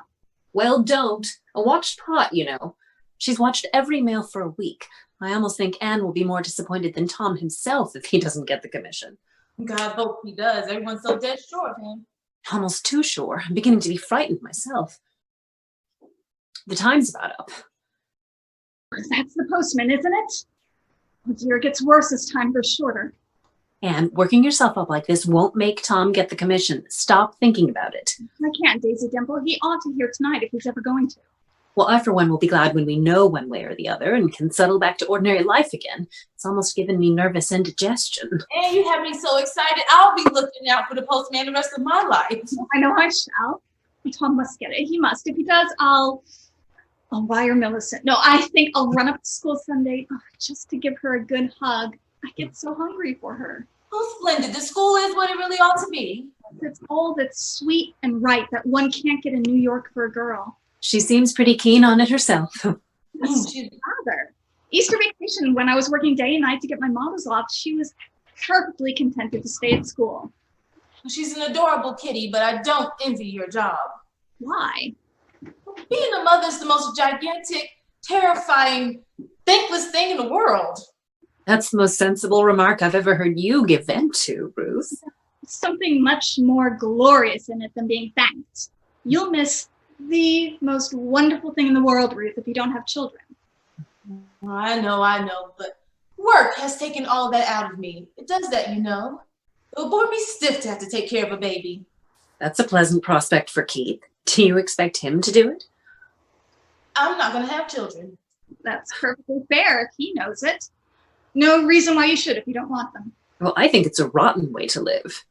Well, don't. A watched pot, you know. She's watched every mail for a week. I almost think Anne will be more disappointed than Tom himself if he doesn't get the commission. God hope he does. Everyone's so dead sure of him. Almost too sure. I'm beginning to be frightened myself. The time's about up. That's the postman, isn't it? Oh dear, it gets worse as time goes shorter. Anne, working yourself up like this won't make Tom get the commission. Stop thinking about it. I can't, Daisy Dimple. He ought to hear tonight if he's ever going to. Well, I, for one, will be glad when we know one way or the other and can settle back to ordinary life again. It's almost given me nervous indigestion. And you have me so excited. I'll be looking out for the postman the rest of my life. I know I shall. Tom must get it. He must. If he does, I'll wire Millicent. No, I think I'll run up to school Sunday just to give her a good hug. I get so hungry for her. Oh, splendid. The school is what it really ought to be. It's all that's sweet and right that one can't get in New York for a girl. She seems pretty keen on it herself. Father. Easter vacation, when I was working day and night to get my models off, she was perfectly contented to stay at school. She's an adorable kitty, but I don't envy your job. Why? Being a mother is the most gigantic, terrifying, thankless thing in the world. That's the most sensible remark I've ever heard you give vent to, Ruth. Something much more glorious in it than being thanked. You'll miss the most wonderful thing in the world, Ruth, if you don't have children. I know, but work has taken all that out of me. It does that, you know. It would bore me stiff to have to take care of a baby. That's a pleasant prospect for Keith. Do you expect him to do it? I'm not going to have children. That's perfectly fair if he knows it. No reason why you should if you don't want them. Well, I think it's a rotten way to live.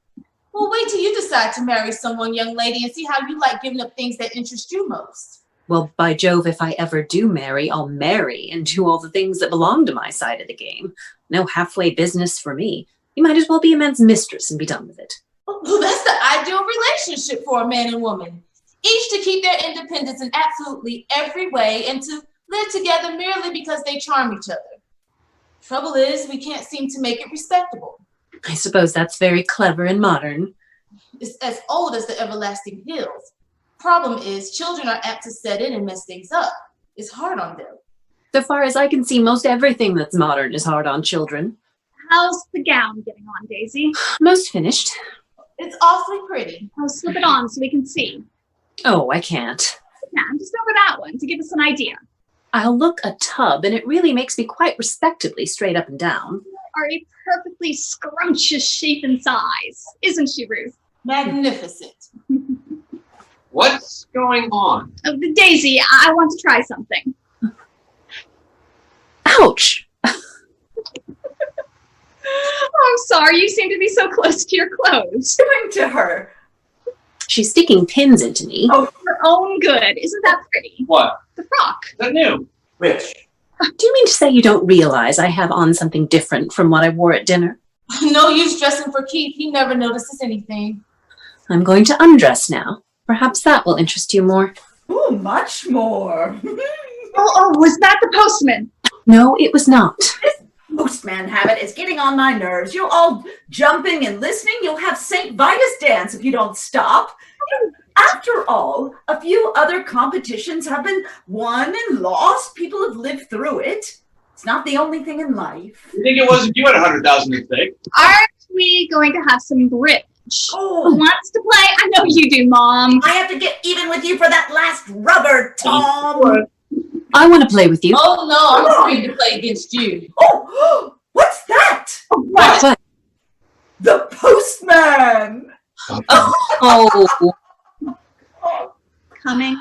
Well, wait till you decide to marry someone, young lady, and see how you like giving up things that interest you most. Well, by Jove, if I ever do marry, I'll marry and do all the things that belong to my side of the game. No halfway business for me. You might as well be a man's mistress and be done with it. Well, that's the ideal relationship for a man and woman. Each to keep their independence in absolutely every way and to live together merely because they charm each other. Trouble is, we can't seem to make it respectable. I suppose that's very clever and modern. It's as old as the everlasting hills. Problem is, children are apt to set in and mess things up. It's hard on them. So far as I can see, most everything that's modern is hard on children. How's the gown getting on, Daisy? Most finished. It's awfully pretty. I'll slip it on so we can see. Oh, I can't. Yeah, just over that one to give us an idea. I'll look a tub, and it really makes me quite respectably straight up and down. You are a perfectly scrumptious shape and size, isn't she, Ruth? Magnificent. What's going on? Oh, Daisy, I want to try something. Ouch! Oh, I'm sorry. You seem to be so close to your clothes. Doing to her. She's sticking pins into me. Oh, for her own good. Isn't that pretty? What? The frock. Is that new? Which? Do you mean to say you don't realize I have on something different from what I wore at dinner? No use dressing for Keith. He never notices anything. I'm going to undress now. Perhaps that will interest you more. Oh, much more. Oh, was that the postman? No, it was not. Postman habit is getting on my nerves. You're all jumping and listening. You'll have St. Vitus dance if you don't stop. After all, a few other competitions have been won and lost. People have lived through it. It's not the only thing in life. You think it wasn't you at 100,000 at stake? Aren't we going to have some bridge? Oh, Who wants to play? I know you do, Mom. I have to get even with you for that last rubber, Tom. I want to play with you. Oh, no, I'm afraid to play against you. Oh, what's that? What? The postman. Oh, Coming.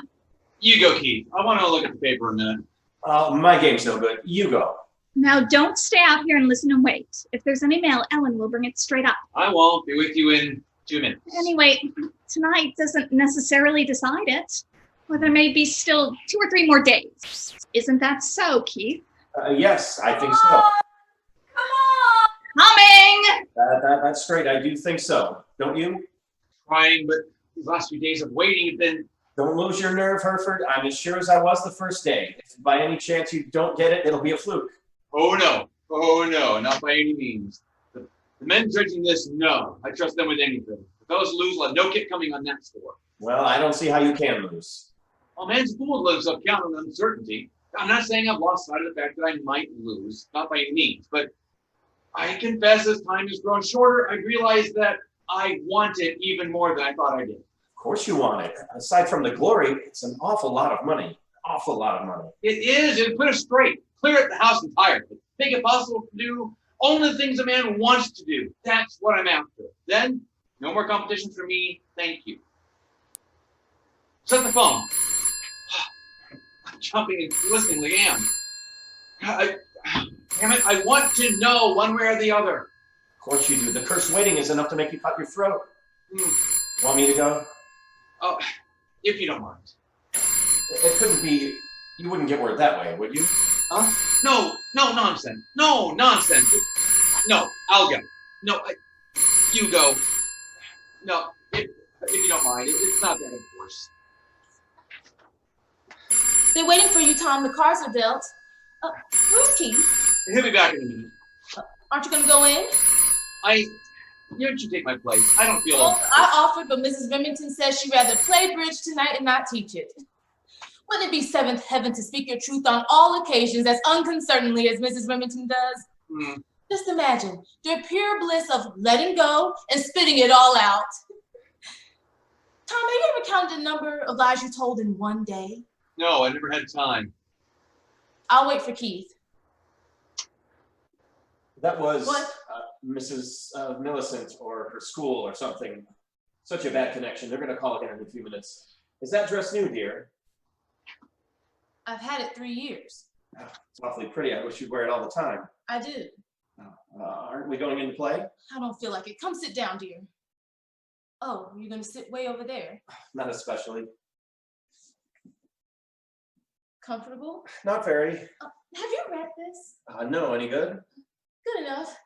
You go, Keith. I want to look at the paper a minute. My game's no good. You go. Now, don't stay out here and listen and wait. If there's any mail, Ellen will bring it straight up. I won't be with you in 2 minutes. Anyway, tonight doesn't necessarily decide it. Well, there may be still 2 or 3 more days. Isn't that so, Keith? Yes, I think so. Come on. Coming! That's straight. I do think so. Don't you? Trying, but these last few days of waiting have been... Don't lose your nerve, Herford. I'm as sure as I was the first day. If by any chance you don't get it, it'll be a fluke. Oh, no, not by any means. The men judging this, no. I trust them with anything. If those lose, I'll have no kick coming on that score. Well, I don't see how you can lose. A man's fool lives up count on uncertainty. I'm not saying I've lost sight of the fact that I might lose, not by any means, but I confess as time has grown shorter, I realized that I want it even more than I thought I did. Of course you want it. Aside from the glory, it's an awful lot of money. Awful lot of money. It is, and put it straight. Clear up the house entirely. Make it possible to do only the things a man wants to do. That's what I'm after. Then, no more competition for me. Thank you. Set the phone. I'm jumping and listening, Leanne. Damn it, I want to know one way or the other. Of course you do. The curse waiting is enough to make you cut your throat. Want me to go? Oh, if you don't mind. It couldn't be, you wouldn't get word that way, would you? Huh? No nonsense. No nonsense. No, I'll go. No, you go. No, if you don't mind, it's not that, of course. They're waiting for you, Tom. The cards are dealt. Where's Keith? He'll be back in a minute. Aren't you going to go in? You should take my place. I don't feel. Oh, I offered, but Mrs. Remington says she'd rather play bridge tonight and not teach it. Wouldn't it be seventh heaven to speak your truth on all occasions as unconcernedly as Mrs. Remington does? Just imagine your pure bliss of letting go and spitting it all out. Tom, have you ever counted the number of lies you told in one day? No, I never had time. I'll wait for Keith. That was What? Mrs. Millicent or her school or something. Such a bad connection. They're going to call again in a few minutes. Is that dress new, dear? I've had it 3 years. Oh, it's awfully pretty. I wish you'd wear it all the time. I do. Aren't we going in to play? I don't feel like it. Come sit down, dear. Oh, you're going to sit way over there. Not especially. Comfortable? Not very. Have you read this? No, any good? Good enough.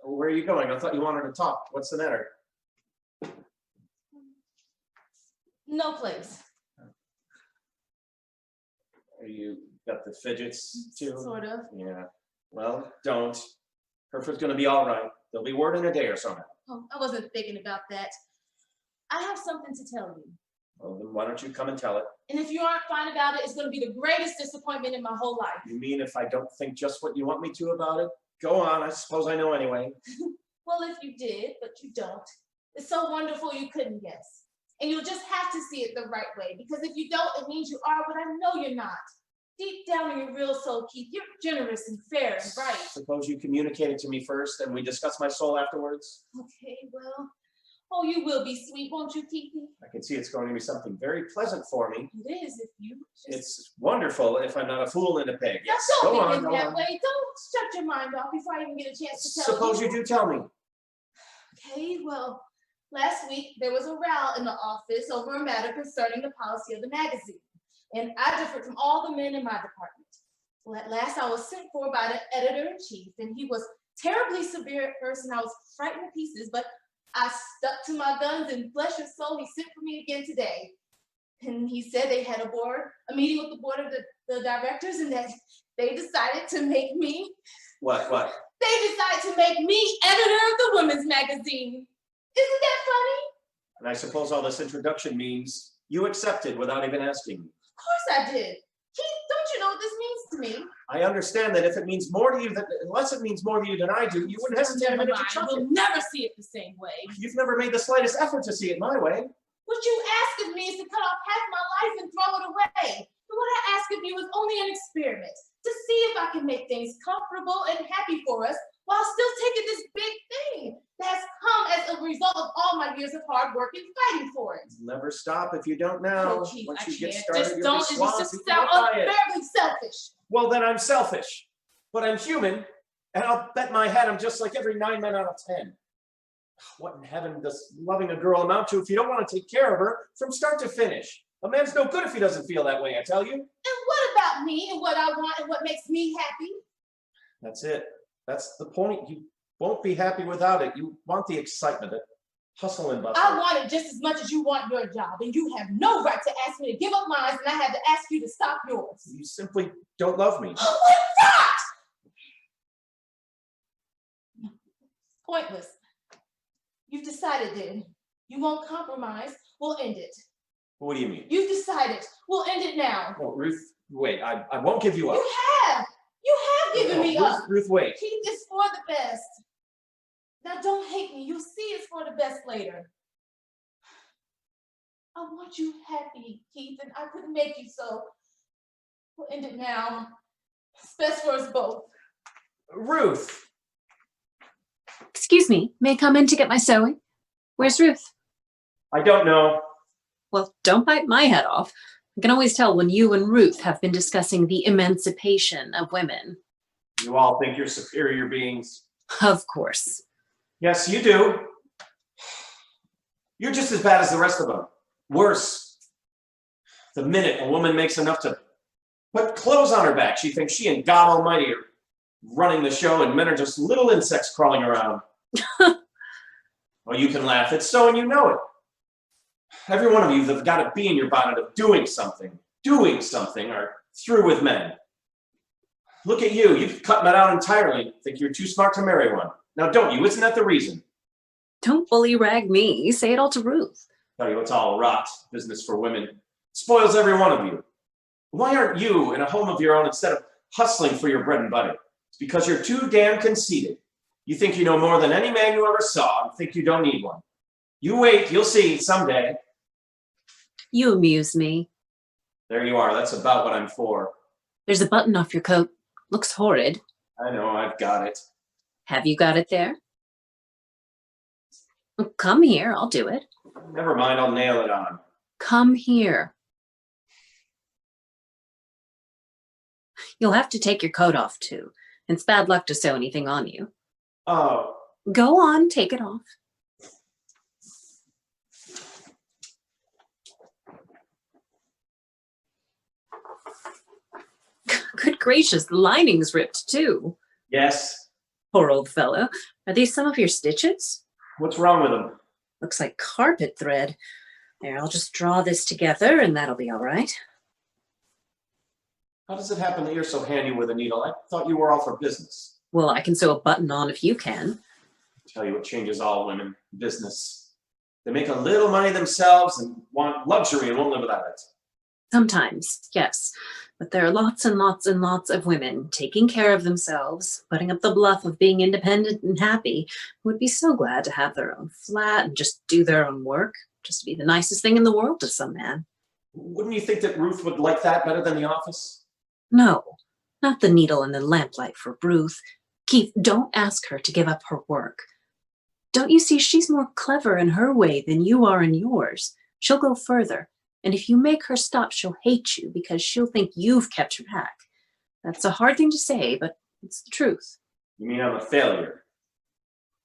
Where are you going? I thought you wanted to talk. What's the matter? No place. You got the fidgets too? Sort of. Yeah. Well, don't. Herford's going to be all right. There'll be word in a day or so now. Oh, I wasn't thinking about that. I have something to tell you. Well, then why don't you come and tell it? And if you aren't fine about it, it's going to be the greatest disappointment in my whole life. You mean if I don't think just what you want me to about it? Go on. I suppose I know anyway. Well, if you did, but you don't. It's so wonderful you couldn't guess. And you'll just have to see it the right way. Because if you don't, it means you are what I know you're not. Deep down in your real soul, Keith, you're generous and fair and bright. Suppose you communicate it to me first and we discuss my soul afterwards? Okay, well, oh, you will be sweet, won't you, Keithy? I can see it's going to be something very pleasant for me. It is if you just... It's wonderful if I'm not a fool and a pig. Now, Yes, don't go on, think go that on. way. Don't shut your mind off before I even get a chance to tell Suppose you do tell me. Okay, well, last week there was a row in the office over a matter concerning the policy of the magazine. And I differed from all the men in my department. Well, at last I was sent for by the editor-in-chief, and he was terribly severe at first, and I was frightened to pieces, but I stuck to my guns, and bless your soul, he sent for me again today. And he said they had a meeting with the board of the directors, and that they decided to make me. What? They decided to make me editor of the women's magazine. Isn't that funny? And I suppose all this introduction means you accepted without even asking me. Of course I did. Keith, don't you know what this means to me? I understand that if it means more to you than, unless it means more to you than I do, you wouldn't hesitate a Never minute to mind. chuck it. We'll never see it the same way. You've never made the slightest effort to see it my way. What you ask of me is to cut off half my life and throw it away. But what I ask of you is only an experiment to see if I can make things comfortable and happy for us while still taking this big thing that has come as a result of all my years of hard work and fighting for it. Never stop if you don't now. Oh, Keith, Once I you get can't. started, Just you'll don't. be It's swamped just if you sound don't buy it. unbearably selfish. Well, then I'm selfish, but I'm human, and I'll bet my hat I'm just like every 9 men out of 10. What in heaven does loving a girl amount to if you don't want to take care of her from start to finish? A man's no good if he doesn't feel that way, I tell you. And what about me and what I want and what makes me happy? That's it. That's the point. You won't be happy without it. You want the excitement, the hustle and bustle. I want it just as much as you want your job, and you have no right to ask me to give up mine, and I have to ask you to stop yours. You simply don't love me. What's that? Pointless. You've decided then. You won't compromise. We'll end it. What do you mean? You've decided. We'll end it now. Oh, Ruth, wait. I won't give you up. You have. You have given me Ruth, up. Ruth, wait. Keith, it's for the best. Now don't hate me. You'll see it's for the best later. I want you happy, Keith, and I couldn't make you so. We'll end it now. It's best for us both. Ruth. Excuse me, may I come in to get my sewing? Where's Ruth? I don't know. Well, don't bite my head off. I can always tell when you and Ruth have been discussing the emancipation of women. You all think you're superior beings. Of course. Yes, you do. You're just as bad as the rest of them. Worse, the minute a woman makes enough to put clothes on her back, she thinks she and God Almighty are running the show and men are just little insects crawling around. Well, you can laugh. It's so and you know it. Every one of you that's got a bee in your bonnet of doing something are through with men. Look at you. You've cut men out entirely. Think you're too smart to marry one. Now, don't you? Isn't that the reason? Don't bully rag me. Say it all to Ruth. Tell you, it's all rot. Business for women. Spoils every one of you. Why aren't you in a home of your own instead of hustling for your bread and butter? It's because you're too damn conceited. You think you know more than any man you ever saw and think you don't need one. You wait, you'll see someday. You amuse me. There you are. That's about what I'm for. There's a button off your coat. Looks horrid. I know, I've got it. Have you got it there? Come here, I'll do it. Never mind, I'll nail it on. Come here. You'll have to take your coat off, too. It's bad luck to sew anything on you. Oh. Go on, take it off. Good gracious, the lining's ripped, too. Yes. Poor old fellow. Are these some of your stitches? What's wrong with them? Looks like carpet thread. There, I'll just draw this together and that'll be all right. How does it happen that you're so handy with a needle? I thought you were all for business. Well, I can sew a button on if you can. I tell you what changes all women. Business. They make a little money themselves and want luxury and won't live without it. Sometimes, yes. But there are lots and lots and lots of women taking care of themselves, putting up the bluff of being independent and happy, who would be so glad to have their own flat and just do their own work, just to be the nicest thing in the world to some man. Wouldn't you think that Ruth would like that better than the office? No, not the needle and the lamplight for Ruth. Keith, don't ask her to give up her work. Don't you see she's more clever in her way than you are in yours? She'll go further. And if you make her stop, she'll hate you because she'll think you've kept her back. That's a hard thing to say, but it's the truth. You mean I'm a failure?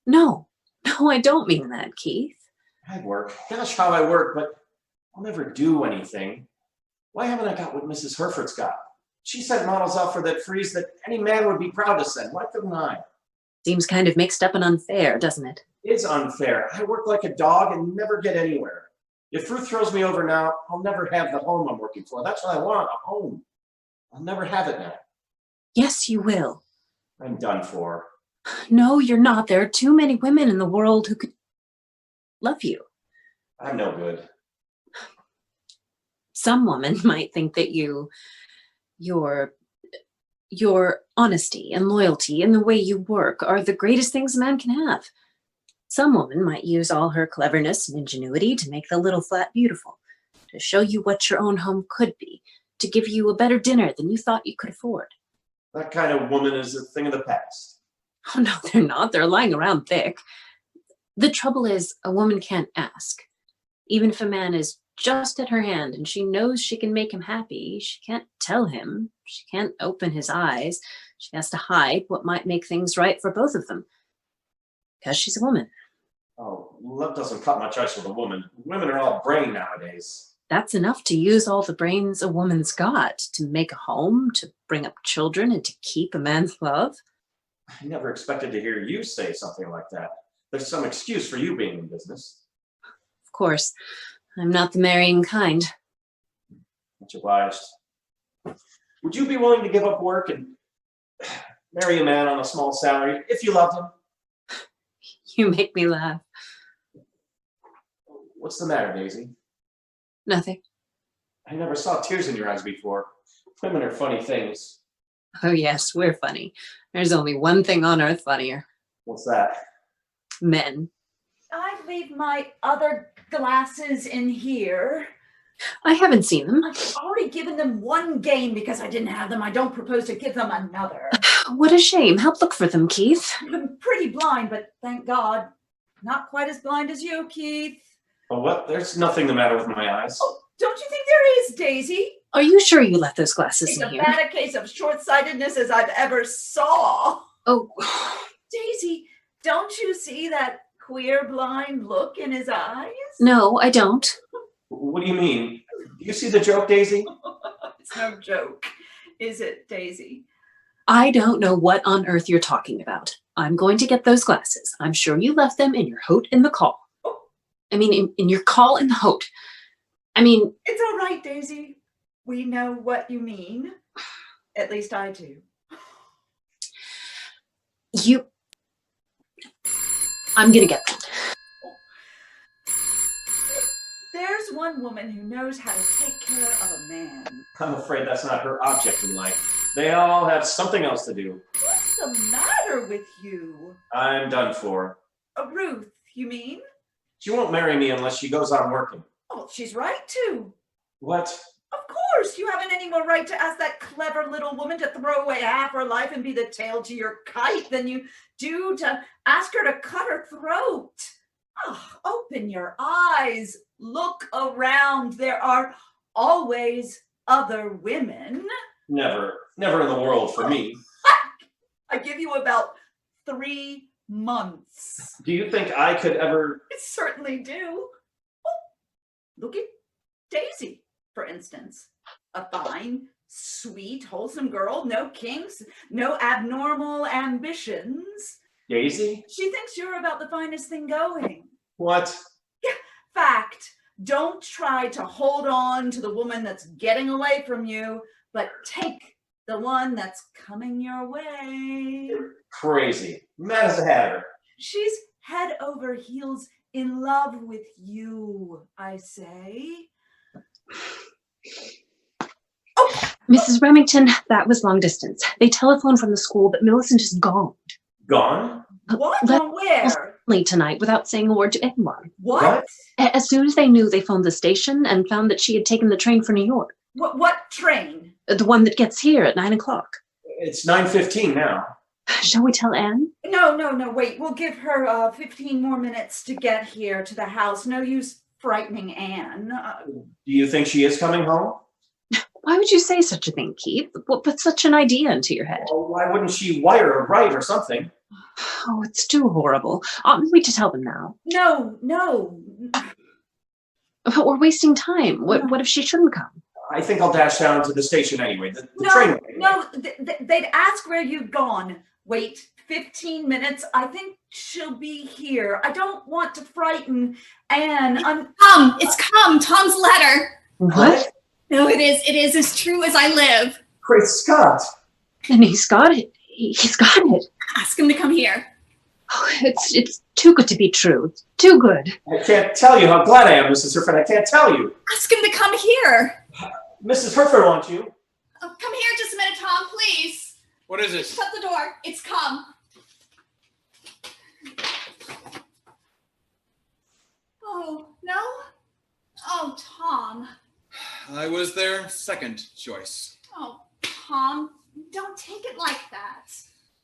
No, I don't mean that, Keith. I work. Gosh, how I work, but I'll never do anything. Why haven't I got what Mrs. Herford's got? She sent models out for that frieze that any man would be proud to send. Why couldn't I? Seems kind of mixed up and unfair, doesn't it? It's unfair. I work like a dog and never get anywhere. If Ruth throws me over now, I'll never have the home I'm working for. That's what I want, a home. I'll never have it now. Yes, you will. I'm done for. No, you're not. There are too many women in the world who could love you. I'm no good. Some woman might think that your honesty and loyalty and the way you work are the greatest things a man can have. Some woman might use all her cleverness and ingenuity to make the little flat beautiful, to show you what your own home could be, to give you a better dinner than you thought you could afford. That kind of woman is a thing of the past. Oh, no, they're not. They're lying around thick. The trouble is, a woman can't ask. Even if a man is just at her hand and she knows she can make him happy, she can't tell him. She can't open his eyes. She has to hide what might make things right for both of them. Because she's a woman. Oh, love doesn't cut much ice with a woman. Women are all brain nowadays. That's enough to use all the brains a woman's got to make a home, to bring up children, and to keep a man's love. I never expected to hear you say something like that. There's some excuse for you being in business. Of course, I'm not the marrying kind. Much obliged. Would you be willing to give up work and marry a man on a small salary if you loved him? You make me laugh. What's the matter, Daisy? Nothing. I never saw tears in your eyes before. Women are funny things. Oh, yes, we're funny. There's only one thing on earth funnier. What's that? Men. I leave my other glasses in here. I haven't seen them. I've already given them one game because I didn't have them. I don't propose to give them another. What a shame. Help look for them, Keith. I'm pretty blind, but thank God. Not quite as blind as you, Keith. Oh, what? There's nothing the matter with my eyes. Oh, don't you think there is, Daisy? Are you sure you left those glasses It's in as here? bad a case of short-sightedness as I've ever saw. Oh, Daisy, don't you see that queer blind look in his eyes? no, I don't. What do you mean? Do you see the joke, Daisy? It's no joke, is it, Daisy? I don't know what on earth you're talking about. I'm going to get those glasses. I'm sure you left them in your hote in the call. I mean, in your call in the hote. I mean... It's all right, Daisy. We know what you mean. At least I do. I'm gonna get them. There's one woman who knows how to take care of a man. I'm afraid that's not her object in life. They all have something else to do. What's the matter with you? I'm done for. Ruth, you mean? She won't marry me unless she goes on working. Oh, she's right to. What? Of course, you haven't any more right to ask that clever little woman to throw away half her life and be the tail to your kite than you do to ask her to cut her throat. Oh, open your eyes. Look around. There are always other women. Never in the world for me. I give you about 3 months. Do you think I could ever... I certainly do. Oh, look at Daisy, for instance. A fine, sweet, wholesome girl, no kinks, no abnormal ambitions. Daisy? She thinks you're about the finest thing going. What? Fact. Don't try to hold on to the woman that's getting away from you, but take the one that's coming your way. You're crazy. Mad as a hatter. She's head over heels in love with you, I say. Mrs. Remington, that was long distance. They telephoned from the school, but Millicent is gone. Gone? What? Let- From where? Tonight without saying a word to anyone. What? As soon as they knew, they phoned the station and found that she had taken the train for New York. What train? The one that gets here at 9 o'clock. It's 9:15 now. Shall we tell Anne? No, wait. We'll give her 15 more minutes to get here to the house. No use frightening Anne. Do you think she is coming home? Why would you say such a thing, Keith? What put such an idea into your head? Well, why wouldn't she wire or write or something? Oh, it's too horrible. Oughtn't we to tell them now? No. But we're wasting time. What if she shouldn't come? I think I'll dash down to the station anyway. The train. No, they'd ask where you'd gone. Wait 15 minutes. I think she'll be here. I don't want to frighten Anne. It's come. Tom's letter. What? No, it is as true as I live. Great Scott. And he's got it. He's got it. Ask him to come here. Oh, it's too good to be true. It's too good. I can't tell you how glad I am, Mrs. Herford. I can't tell you. Ask him to come here. Mrs. Herford wants you. Oh, come here just a minute, Tom, please. What is it? Shut the door. It's come. Oh, no? Oh, Tom. I was their second choice. Oh, Tom, don't take it like that.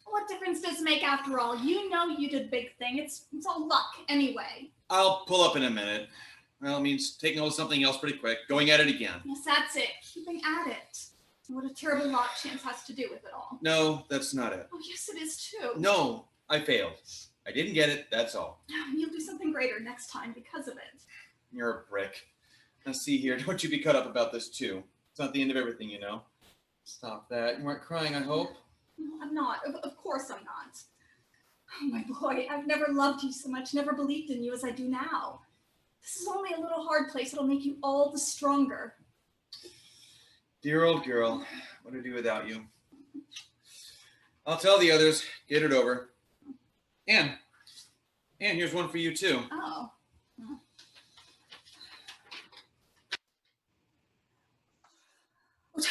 What difference does it make after all? You know you did a big thing. It's all luck anyway. I'll pull up in a minute. Well, it means taking hold of something else pretty quick. Going at it again. Yes, that's it. Keeping at it. What a terrible lot chance has to do with it all. No, that's not it. Oh, yes, it is too. No, I failed. I didn't get it, that's all. You'll do something greater next time because of it. You're a brick. Now see here, don't you be cut up about this too. It's not the end of everything, you know. Stop that. You weren't crying, I hope. No, I'm not. Of course I'm not. Oh, my boy, I've never loved you so much, never believed in you as I do now. This is only a little hard place. It'll make you all the stronger. Dear old girl, what do I do without you? I'll tell the others. Get it over. Ann, here's one for you too. Oh.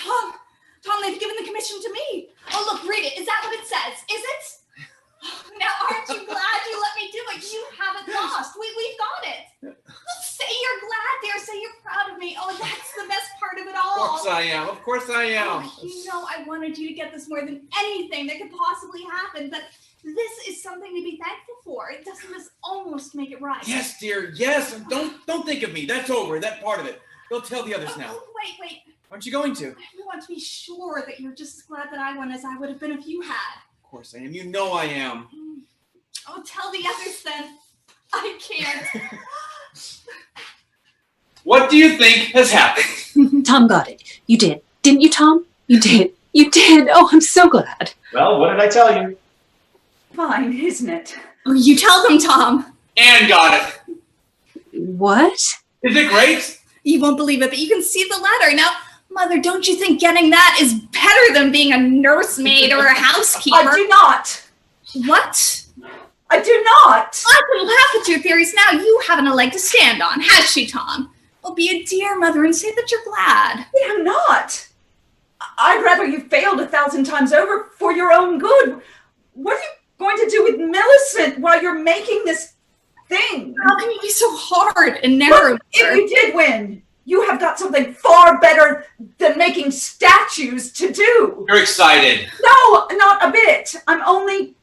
Oh, Tom, they've given the commission to me. Oh, look, read it. Is that what it says? Is it? Now, aren't you glad you let me do it? You haven't lost. We've got it. Say you're glad, dear. Say you're proud of me. Oh, that's the best part of it all. Of course I am. Of course I am. Oh, you know I wanted you to get this more than anything that could possibly happen, but this is something to be thankful for. Doesn't this almost make it right? Yes, dear. Yes. And don't think of me. That's over. That part of it. Go tell the others now. Oh, wait. Aren't you going to? I want to be sure that you're just as glad that I won as I would have been if you had. Of course I am. You know I am. Oh, tell the others then. I can't. What do you think has happened? Tom got it. You did. Didn't you, Tom? You did. You did. Oh, I'm so glad. Well, what did I tell you? Fine, isn't it? Oh, you tell them, Tom. Ann got it. What? Is it great? You won't believe it, but you can see the letter. Now, Mother, don't you think getting that is better than being a nursemaid or a housekeeper? I do not. What? I do not. I can laugh at your theories now. You haven't a leg to stand on, has she, Tom? Well, be a dear mother and say that you're glad. I am not. I'd rather you failed 1,000 times over for your own good. What are you going to do with Millicent while you're making this thing? How can you be so hard and narrow? But if you did win, you have got something far better than making statues to do. You're excited. No, not a bit. I'm only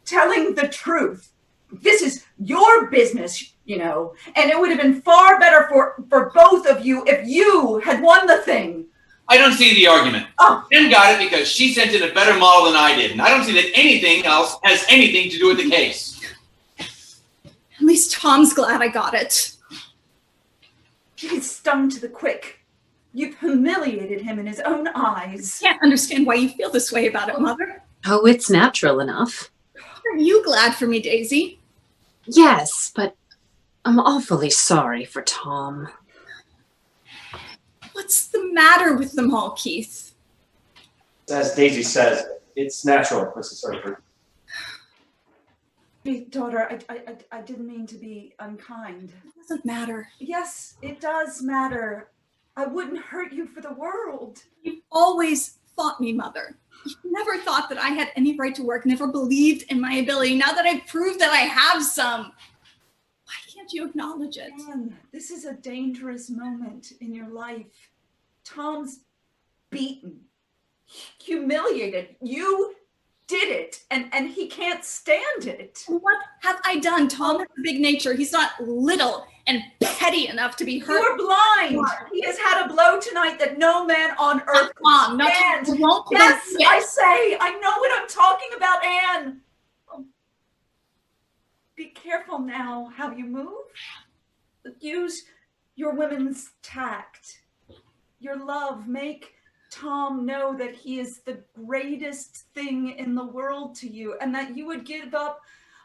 telling the truth. This is your business, you know, and it would have been far better for both of you if you had won the thing. I don't see the argument. Oh. Ann got it because she sent in a better model than I did, and I don't see that anything else has anything to do with the case. At least Tom's glad I got it. He's stung to the quick. You've humiliated him in his own eyes. Can't understand why you feel this way about it, Mother. Oh, it's natural enough. Aren't you glad for me, Daisy? Yes, but I'm awfully sorry for Tom. What's the matter with them all, Keith? As Daisy says, it's natural, Mrs. Herford. Big daughter, I didn't mean to be unkind. It doesn't matter. Yes, it does matter. I wouldn't hurt you for the world. You've always fought me, Mother. You never thought that I had any right to work, never believed in my ability. Now that I've proved that I have some, why can't you acknowledge it? Anne, this is a dangerous moment in your life. Tom's beaten, humiliated. You did it, and he can't stand it. What have I done? Tom has a big nature. He's not little and petty enough to be hurt. You are blind. He has had a blow tonight that no man on earth Mom, not stand. won't Yes, believe it. I say, I know what I'm talking about, Anne. Oh, be careful now how you move. Use your women's tact, your love. Make Tom know that he is the greatest thing in the world to you, and that you would give up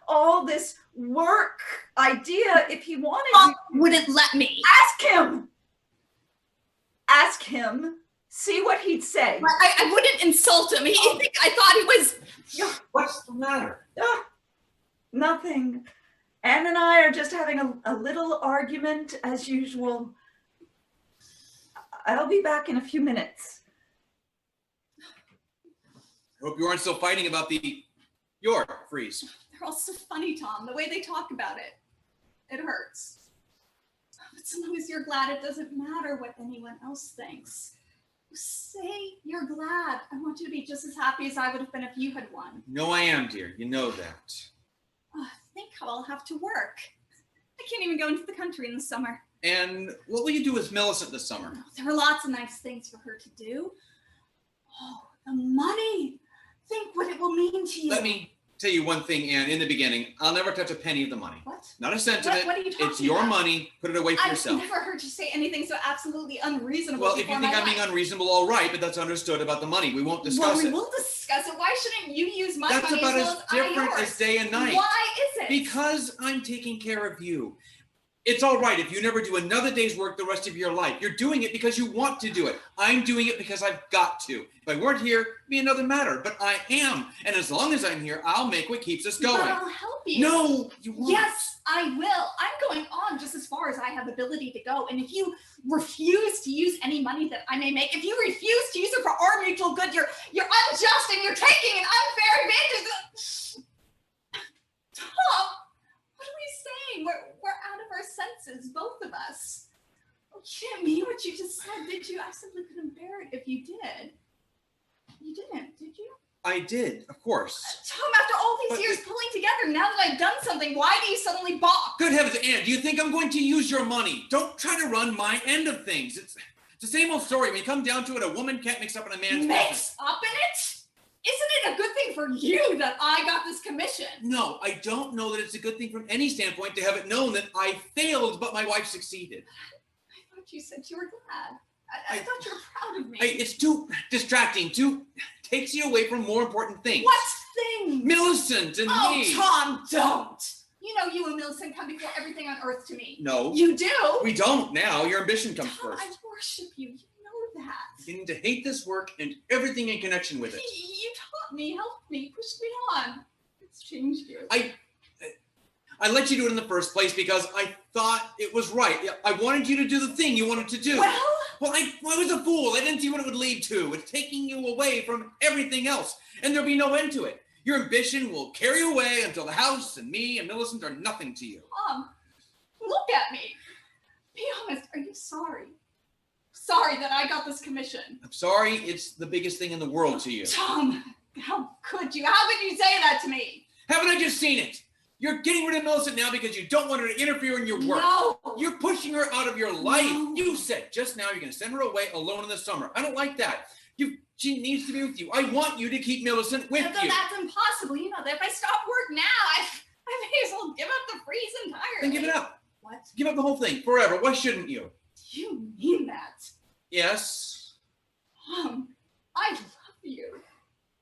all this work idea if he wanted Tom you. wouldn't let me. Ask him. Ask him. See what he'd say. I wouldn't insult him. I thought he was. What's the matter? Nothing. Anne and I are just having a little argument as usual. I'll be back in a few minutes. I hope you aren't still fighting about your freeze. They're all so funny, Tom. The way they talk about it, it hurts. But so long as you're glad, it doesn't matter what anyone else thinks. Say you're glad. I want you to be just as happy as I would have been if you had won. No, I am, dear. You know that. Think how I'll have to work. I can't even go into the country in the summer. And what will you do with Millicent this summer? There are lots of nice things for her to do. Oh, the money. Think what it will mean to you. Let me tell you one thing, Anne, in the beginning. I'll never touch a penny of the money. What? Not a cent of it. What are you talking It's your about? money. Put it away for yourself. I've never heard you say anything so absolutely unreasonable. Well, if you before think my I'm being life. unreasonable, all right, but that's understood about the money. We won't discuss we it. will discuss it. Why shouldn't you use my That's money about as as well as I different yours? as day and night. Why is it? Because I'm taking care of you. It's all right if you never do another day's work the rest of your life. You're doing it because you want to do it. I'm doing it because I've got to. If I weren't here, it'd be another matter, but I am. And as long as I'm here, I'll make what keeps us going. But I'll help you. No, you won't. Yes, I will. I'm going on just as far as I have ability to go. And if you refuse to use any money that I may make, if you refuse to use it for our mutual good, you're unjust and you're taking an unfair advantage. Tom, what are we saying? We're out of our senses, both of us. Oh, you didn't mean what you just said, did you? I simply couldn't bear it if you did. You didn't, did you? I did, of course. Tom, after all these years pulling together, now that I've done something, why do you suddenly balk? Good heavens, Anne, do you think I'm going to use your money? Don't try to run my end of things. It's the same old story. When you come down to it, a woman can't mix up in a man's business. Mix up in it? Isn't it a good thing for you that I got this commission? No, I don't know that it's a good thing from any standpoint to have it known that I failed, but my wife succeeded. I thought you said you were glad. I thought you were proud of me. It's too distracting, takes you away from more important things. What thing? Millicent and me. Oh, Tom, don't. You know you and Millicent come before everything on earth to me. No. You do? We don't now. Your ambition comes Tom, first. I worship you. You know that. You need to hate this work and everything in connection with it. You taught me, helped me, pushed me on. It's changed you. I let you do it in the first place because I thought it was right. I wanted you to do the thing you wanted to do. Well, I was a fool. I didn't see what it would lead to. It's taking you away from everything else, and there'll be no end to it. Your ambition will carry you away until the house and me and Millicent are nothing to you. Mom, look at me. Be honest, are you sorry? Sorry that I got this commission. I'm sorry, it's the biggest thing in the world to you. Tom, how could you? How could you say that to me? Haven't I just seen it? You're getting rid of Millicent now because you don't want her to interfere in your work. No. You're pushing her out of your life. No. You said just now you're going to send her away alone in the summer. I don't like that. She needs to be with you. I want you to keep Millicent with you. That's impossible. You know that if I stop work now, I may as well give up the freeze entirely. Then give it up. What? Give up the whole thing forever. Why shouldn't you? Do you mean that? Yes. Mom, I love you.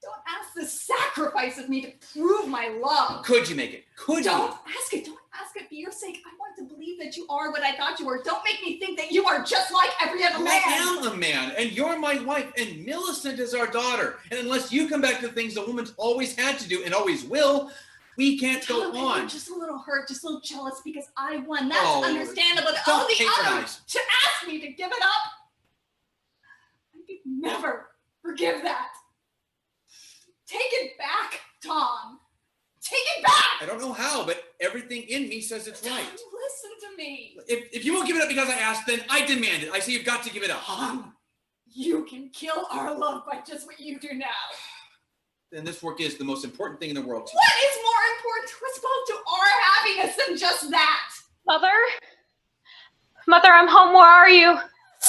Don't ask the sacrifice of me to prove my love. Could you make it? Could Don't you? ask it. Don't ask it for your sake. I want to believe that you are what I thought you were. Don't make me think that you are just like every other man. I am a man, and you're my wife, and Millicent is our daughter. And unless you come back to things a woman's always had to do and always will, we can't go on. I'm just a little hurt, just a little jealous because I won. That's understandable. Don't The other patronize. to ask me to give it up. I could never forgive that. Take it back, Tom. Take it back. I don't know how, but everything in me says it's right. Listen to me. If you won't give it up because I asked, then I demand it. I say you've got to give it up. Tom, you can kill our love by just what you do now. Then this work is the most important thing in the world to What is more important to us both, to our happiness, than just that? Mother, I'm home. Where are you?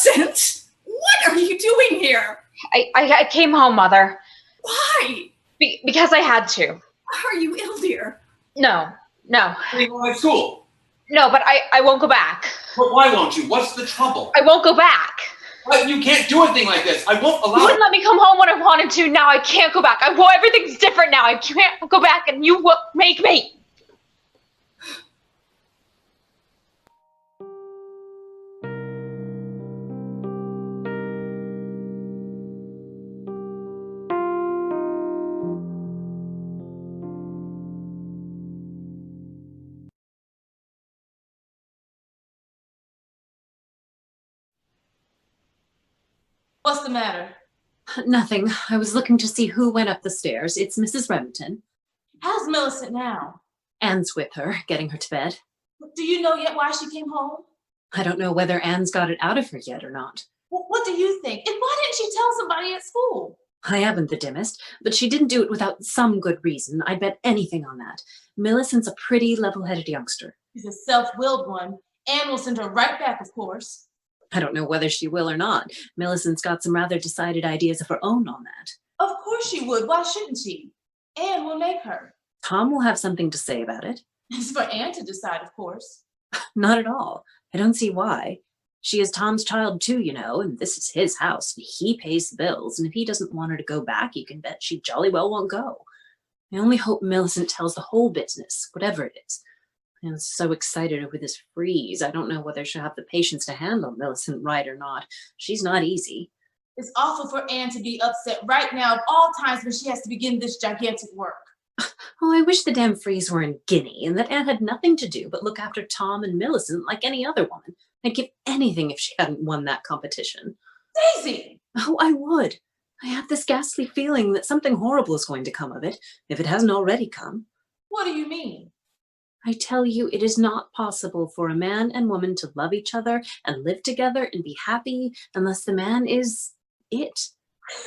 Vincent, what are you doing here? I came home, Mother. Why? Because I had to. Are you ill, dear? No. you. Go to school. No, but I won't go back. But why won't you? What's the trouble? I won't go back. But you can't do a thing like this. I won't You allow wouldn't it. let me come home when I wanted to. Now I can't go back. Everything's different now. I can't go back, and you will make me. What's the matter? Nothing. I was looking to see who went up the stairs. It's Mrs. Remington. How's Millicent now? Anne's with her, getting her to bed. Do you know yet why she came home? I don't know whether Anne's got it out of her yet or not. What do you think? And why didn't she tell somebody at school? I haven't the dimmest, but she didn't do it without some good reason. I'd bet anything on that. Millicent's a pretty level-headed youngster. She's a self-willed one. Anne will send her right back, of course. I don't know whether she will or not. Millicent's got some rather decided ideas of her own on that. Of course she would. Why shouldn't she? Anne will make her. Tom will have something to say about it. It's for Anne to decide, of course. Not at all. I don't see why. She is Tom's child too, you know, and this is his house. He pays the bills, and if he doesn't want her to go back, you can bet she jolly well won't go. I only hope Millicent tells the whole business, whatever it is. I'm so excited over this freeze. I don't know whether she'll have the patience to handle Millicent right or not. She's not easy. It's awful for Anne to be upset right now of all times when she has to begin this gigantic work. Oh, I wish the damn freeze were in Guinea and that Anne had nothing to do but look after Tom and Millicent like any other woman. I'd give anything if she hadn't won that competition. Daisy! Oh, I would. I have this ghastly feeling that something horrible is going to come of it, if it hasn't already come. What do you mean? I tell you, it is not possible for a man and woman to love each other and live together and be happy unless the man is it.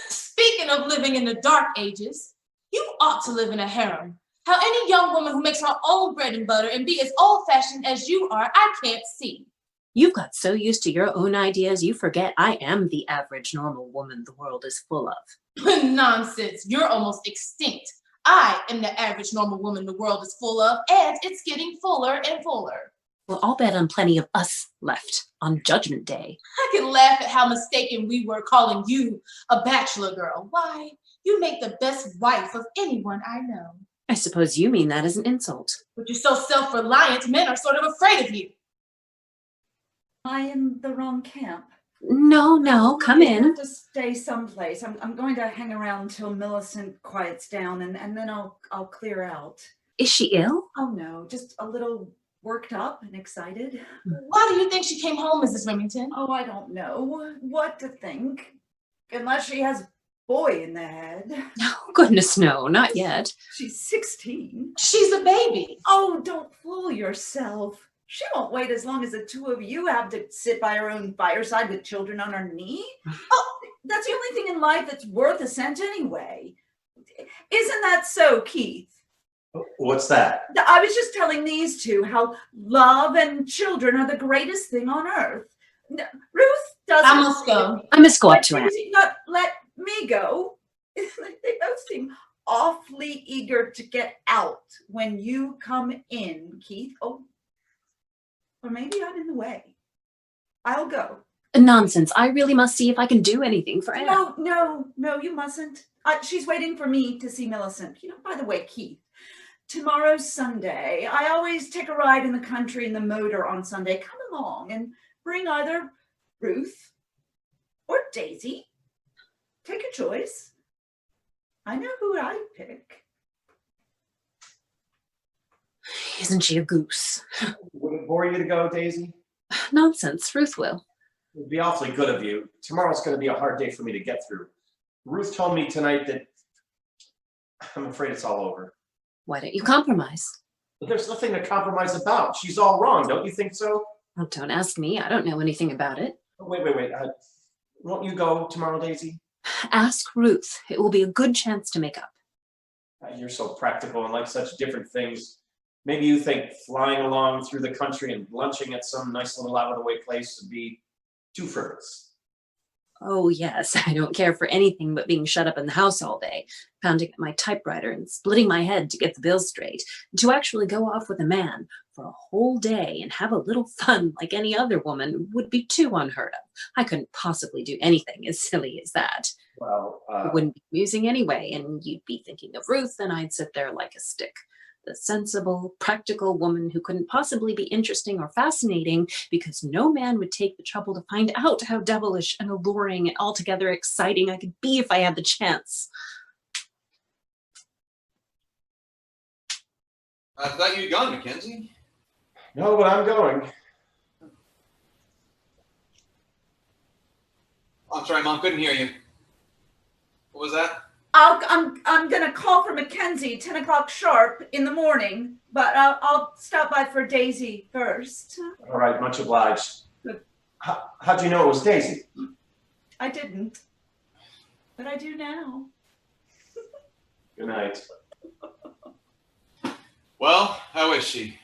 Speaking of living in the dark ages, you ought to live in a harem. How any young woman who makes her own bread and butter and be as old-fashioned as you are, I can't see. You've got so used to your own ideas, you forget I am the average normal woman the world is full of. Nonsense. You're almost extinct. I am the average normal woman the world is full of, and it's getting fuller and fuller. Well, I'll bet on plenty of us left on Judgment Day. I can laugh at how mistaken we were calling you a bachelor girl. Why, you make the best wife of anyone I know. I suppose you mean that as an insult. But you're so self-reliant, men are sort of afraid of you. Am I in the wrong camp? No, come I in. have to stay someplace. I'm going to hang around till Millicent quiets down, and then I'll clear out. Is she ill? Oh no, just a little worked up and excited. Why do you think she came home, Mrs. Remington? Oh, I don't know what to think, unless she has boy in the head. Oh, goodness, no, not yet. She's 16. She's a baby. Oh, don't fool yourself. She won't wait as long as the two of you have to sit by her own fireside with children on her knee. Oh, that's the only thing in life that's worth a cent anyway. Isn't that so, Keith? What's that? I was just telling these two how love and children are the greatest thing on earth. Ruth doesn't. I must go. I must go up to Anne. Not let me go. They both seem awfully eager to get out when you come in, Keith. Oh, or maybe I'm in the way. I'll go. Nonsense. I really must see if I can do anything for Anne. No, you mustn't. She's waiting for me to see Millicent. By the way, Keith, tomorrow's Sunday. I always take a ride in the country in the motor on Sunday. Come along and bring either Ruth or Daisy. Take a choice. I know who I'd pick. Isn't she a goose? Would it bore you to go, Daisy? Nonsense. Ruth will. It'd be awfully good of you. Tomorrow's going to be a hard day for me to get through. Ruth told me tonight that I'm afraid it's all over. Why don't you compromise? But there's nothing to compromise about. She's all wrong, don't you think so? Well, don't ask me. I don't know anything about it. Wait. Won't you go tomorrow, Daisy? Ask Ruth. It will be a good chance to make up. You're so practical and like such different things. Maybe you think flying along through the country and lunching at some nice little out-of-the-way place would be too frivolous. Oh, yes. I don't care for anything but being shut up in the house all day, pounding at my typewriter and splitting my head to get the bills straight. To actually go off with a man for a whole day and have a little fun like any other woman would be too unheard of. I couldn't possibly do anything as silly as that. Well, It wouldn't be amusing anyway, and you'd be thinking of Ruth, and I'd sit there like a stick. The sensible, practical woman who couldn't possibly be interesting or fascinating because no man would take the trouble to find out how devilish and alluring and altogether exciting I could be if I had the chance. I thought you'd gone, Mackenzie. no, but I'm going. I'm sorry, Mom, couldn't hear you. What was that? I'm gonna call for Mackenzie 10 o'clock sharp in the morning, but I'll stop by for Daisy first. All right, much obliged. How'd you know it was Daisy? I didn't, but I do now. Good night. Well, how is she?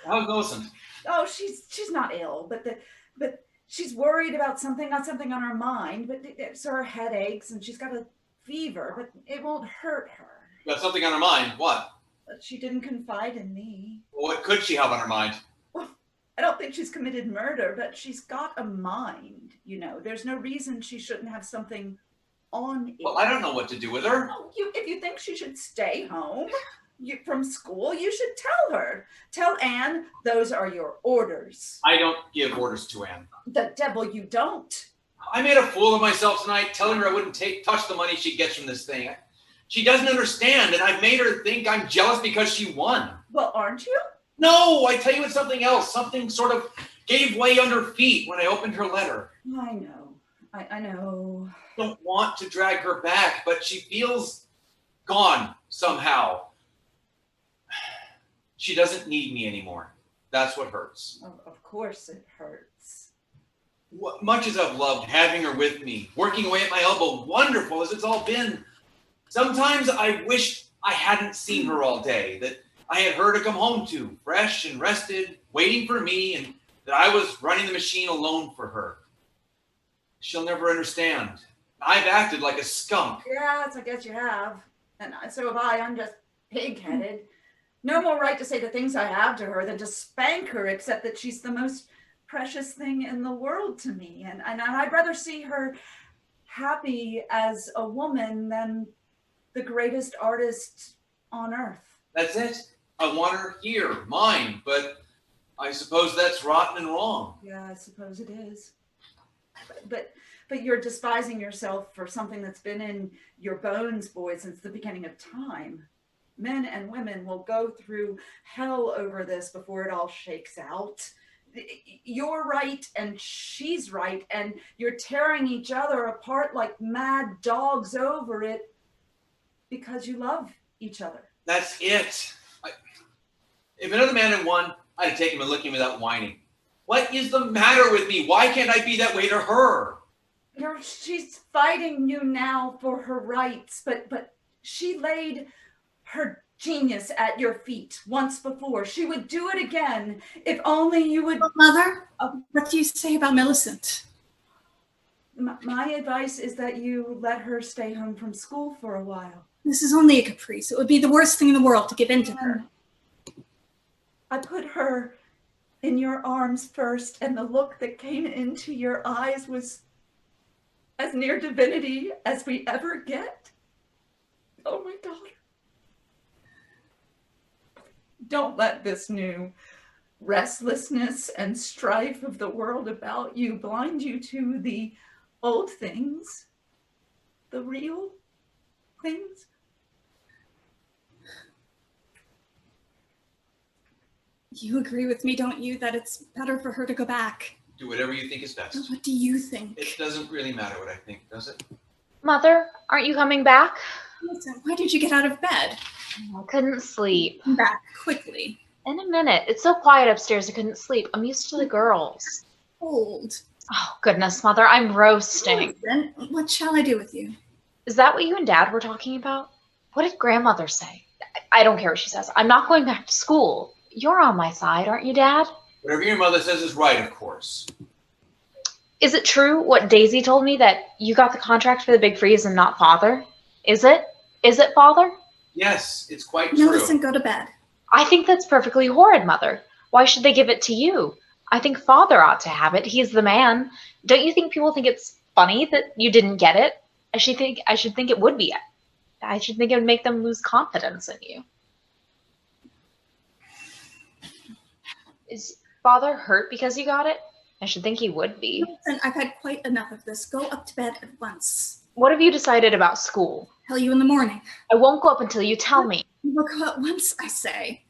How's Millicent? Oh, she's not ill, but she's worried about something, got something on her mind, but so her headaches and she's got a fever, but it won't hurt her. Got something on her mind. What? But she didn't confide in me. Well, what could she have on her mind? Well, I don't think she's committed murder, but she's got a mind, There's no reason she shouldn't have something on it. Well, I don't know what to do with her. Oh, if you think she should stay home from school, you should tell her. Tell Anne those are your orders. I don't give orders to Anne. The devil you don't. I made a fool of myself tonight, telling her I wouldn't touch the money she gets from this thing. She doesn't understand, and I've made her think I'm jealous because she won. Well, aren't you? No, I tell you it's something else. Something sort of gave way under feet when I opened her letter. I know. I know. I don't want to drag her back, but she feels gone somehow. She doesn't need me anymore. That's what hurts. Of course it hurts. Much as I've loved having her with me, working away at my elbow, wonderful as it's all been, sometimes I wish I hadn't seen her all day, that I had her to come home to, fresh and rested, waiting for me, and that I was running the machine alone for her. She'll never understand. I've acted like a skunk. Yes, I guess you have. And so have I. I'm just pig-headed. no more right to say the things I have to her than to spank her, except that she's the most precious thing in the world to me. And I'd rather see her happy as a woman than the greatest artist on earth. That's it. I want her here, mine, but I suppose that's rotten and wrong. Yeah, I suppose it is. But you're despising yourself for something that's been in your bones, boy, since the beginning of time. Men and women will go through hell over this before it all shakes out. You're right and she's right, and you're tearing each other apart like mad dogs over it because you love each other. That's it. If another man had won, I'd have taken him and licked him without whining. What is the matter with me? Why can't I be that way to her? She's fighting you now for her rights, but she laid her genius at your feet once before. She would do it again if only you would. Mother, what do you say about Millicent? My advice is that you let her stay home from school for a while. This is only a caprice. It would be the worst thing in the world to give in to her. I put her in your arms first, and the look that came into your eyes was as near divinity as we ever get. Oh, my daughter. Don't let this new restlessness and strife of the world about you blind you to the old things, the real things. You agree with me, don't you, that it's better for her to go back? Do whatever you think is best. What do you think? It doesn't really matter what I think, does it? Mother, aren't you coming back? Listen, why did you get out of bed? I couldn't sleep. Come back, quickly. In a minute. It's so quiet upstairs I couldn't sleep. I'm used to the girls. Old. Oh, goodness, Mother, I'm roasting. Then what shall I do with you? Is that what you and Dad were talking about? What did Grandmother say? I don't care what she says. I'm not going back to school. You're on my side, aren't you, Dad? Whatever your mother says is right, of course. Is it true what Daisy told me, that you got the contract for the Big Freeze and not Father? Is it? Is it, Father? Yes, it's quite No, true. listen, go to bed. I think that's perfectly horrid, Mother. Why should they give it to you? I think Father ought to have it. He's the man. Don't you think people think it's funny that you didn't get it? I should think it would be. I should think it would make them lose confidence in you. Is Father hurt because you got it? I should think he would be. Listen, I've had quite enough of this. Go up to bed at once. What have you decided about school? Tell you in the morning. I won't go up until you tell me. We'll go at once, I say.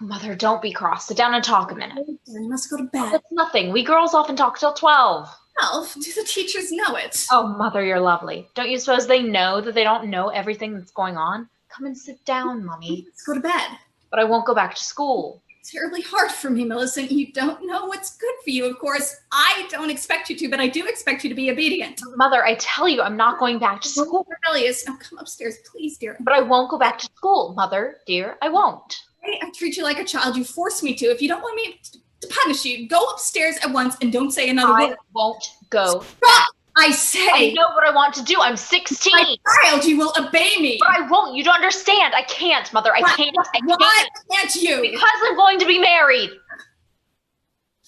Mother, don't be cross. Sit down and talk a minute. You must go to bed. That's nothing. We girls often talk till 12. 12? Do the teachers know it? Oh, Mother, you're lovely. Don't you suppose they know that they don't know everything that's going on? Come and sit down, Mommy. Let's go to bed. But I won't go back to school. It's terribly hard for me, Millicent. You don't know what's good for you, of course. I don't expect you to, but I do expect you to be obedient. Mother, I tell you, I'm not going back to school. Rebellious. Now come upstairs, please, dear. But I won't go back to school, Mother, dear. I won't. I treat you like a child. You force me to. If you don't want me to punish you, go upstairs at once and don't say another word. I won't go Stop, back. I say. I know what I want to do. I'm 16. My child, you will obey me. But I won't. You don't understand. I can't, Mother. I can't. Why can't you? Because I'm going to be married.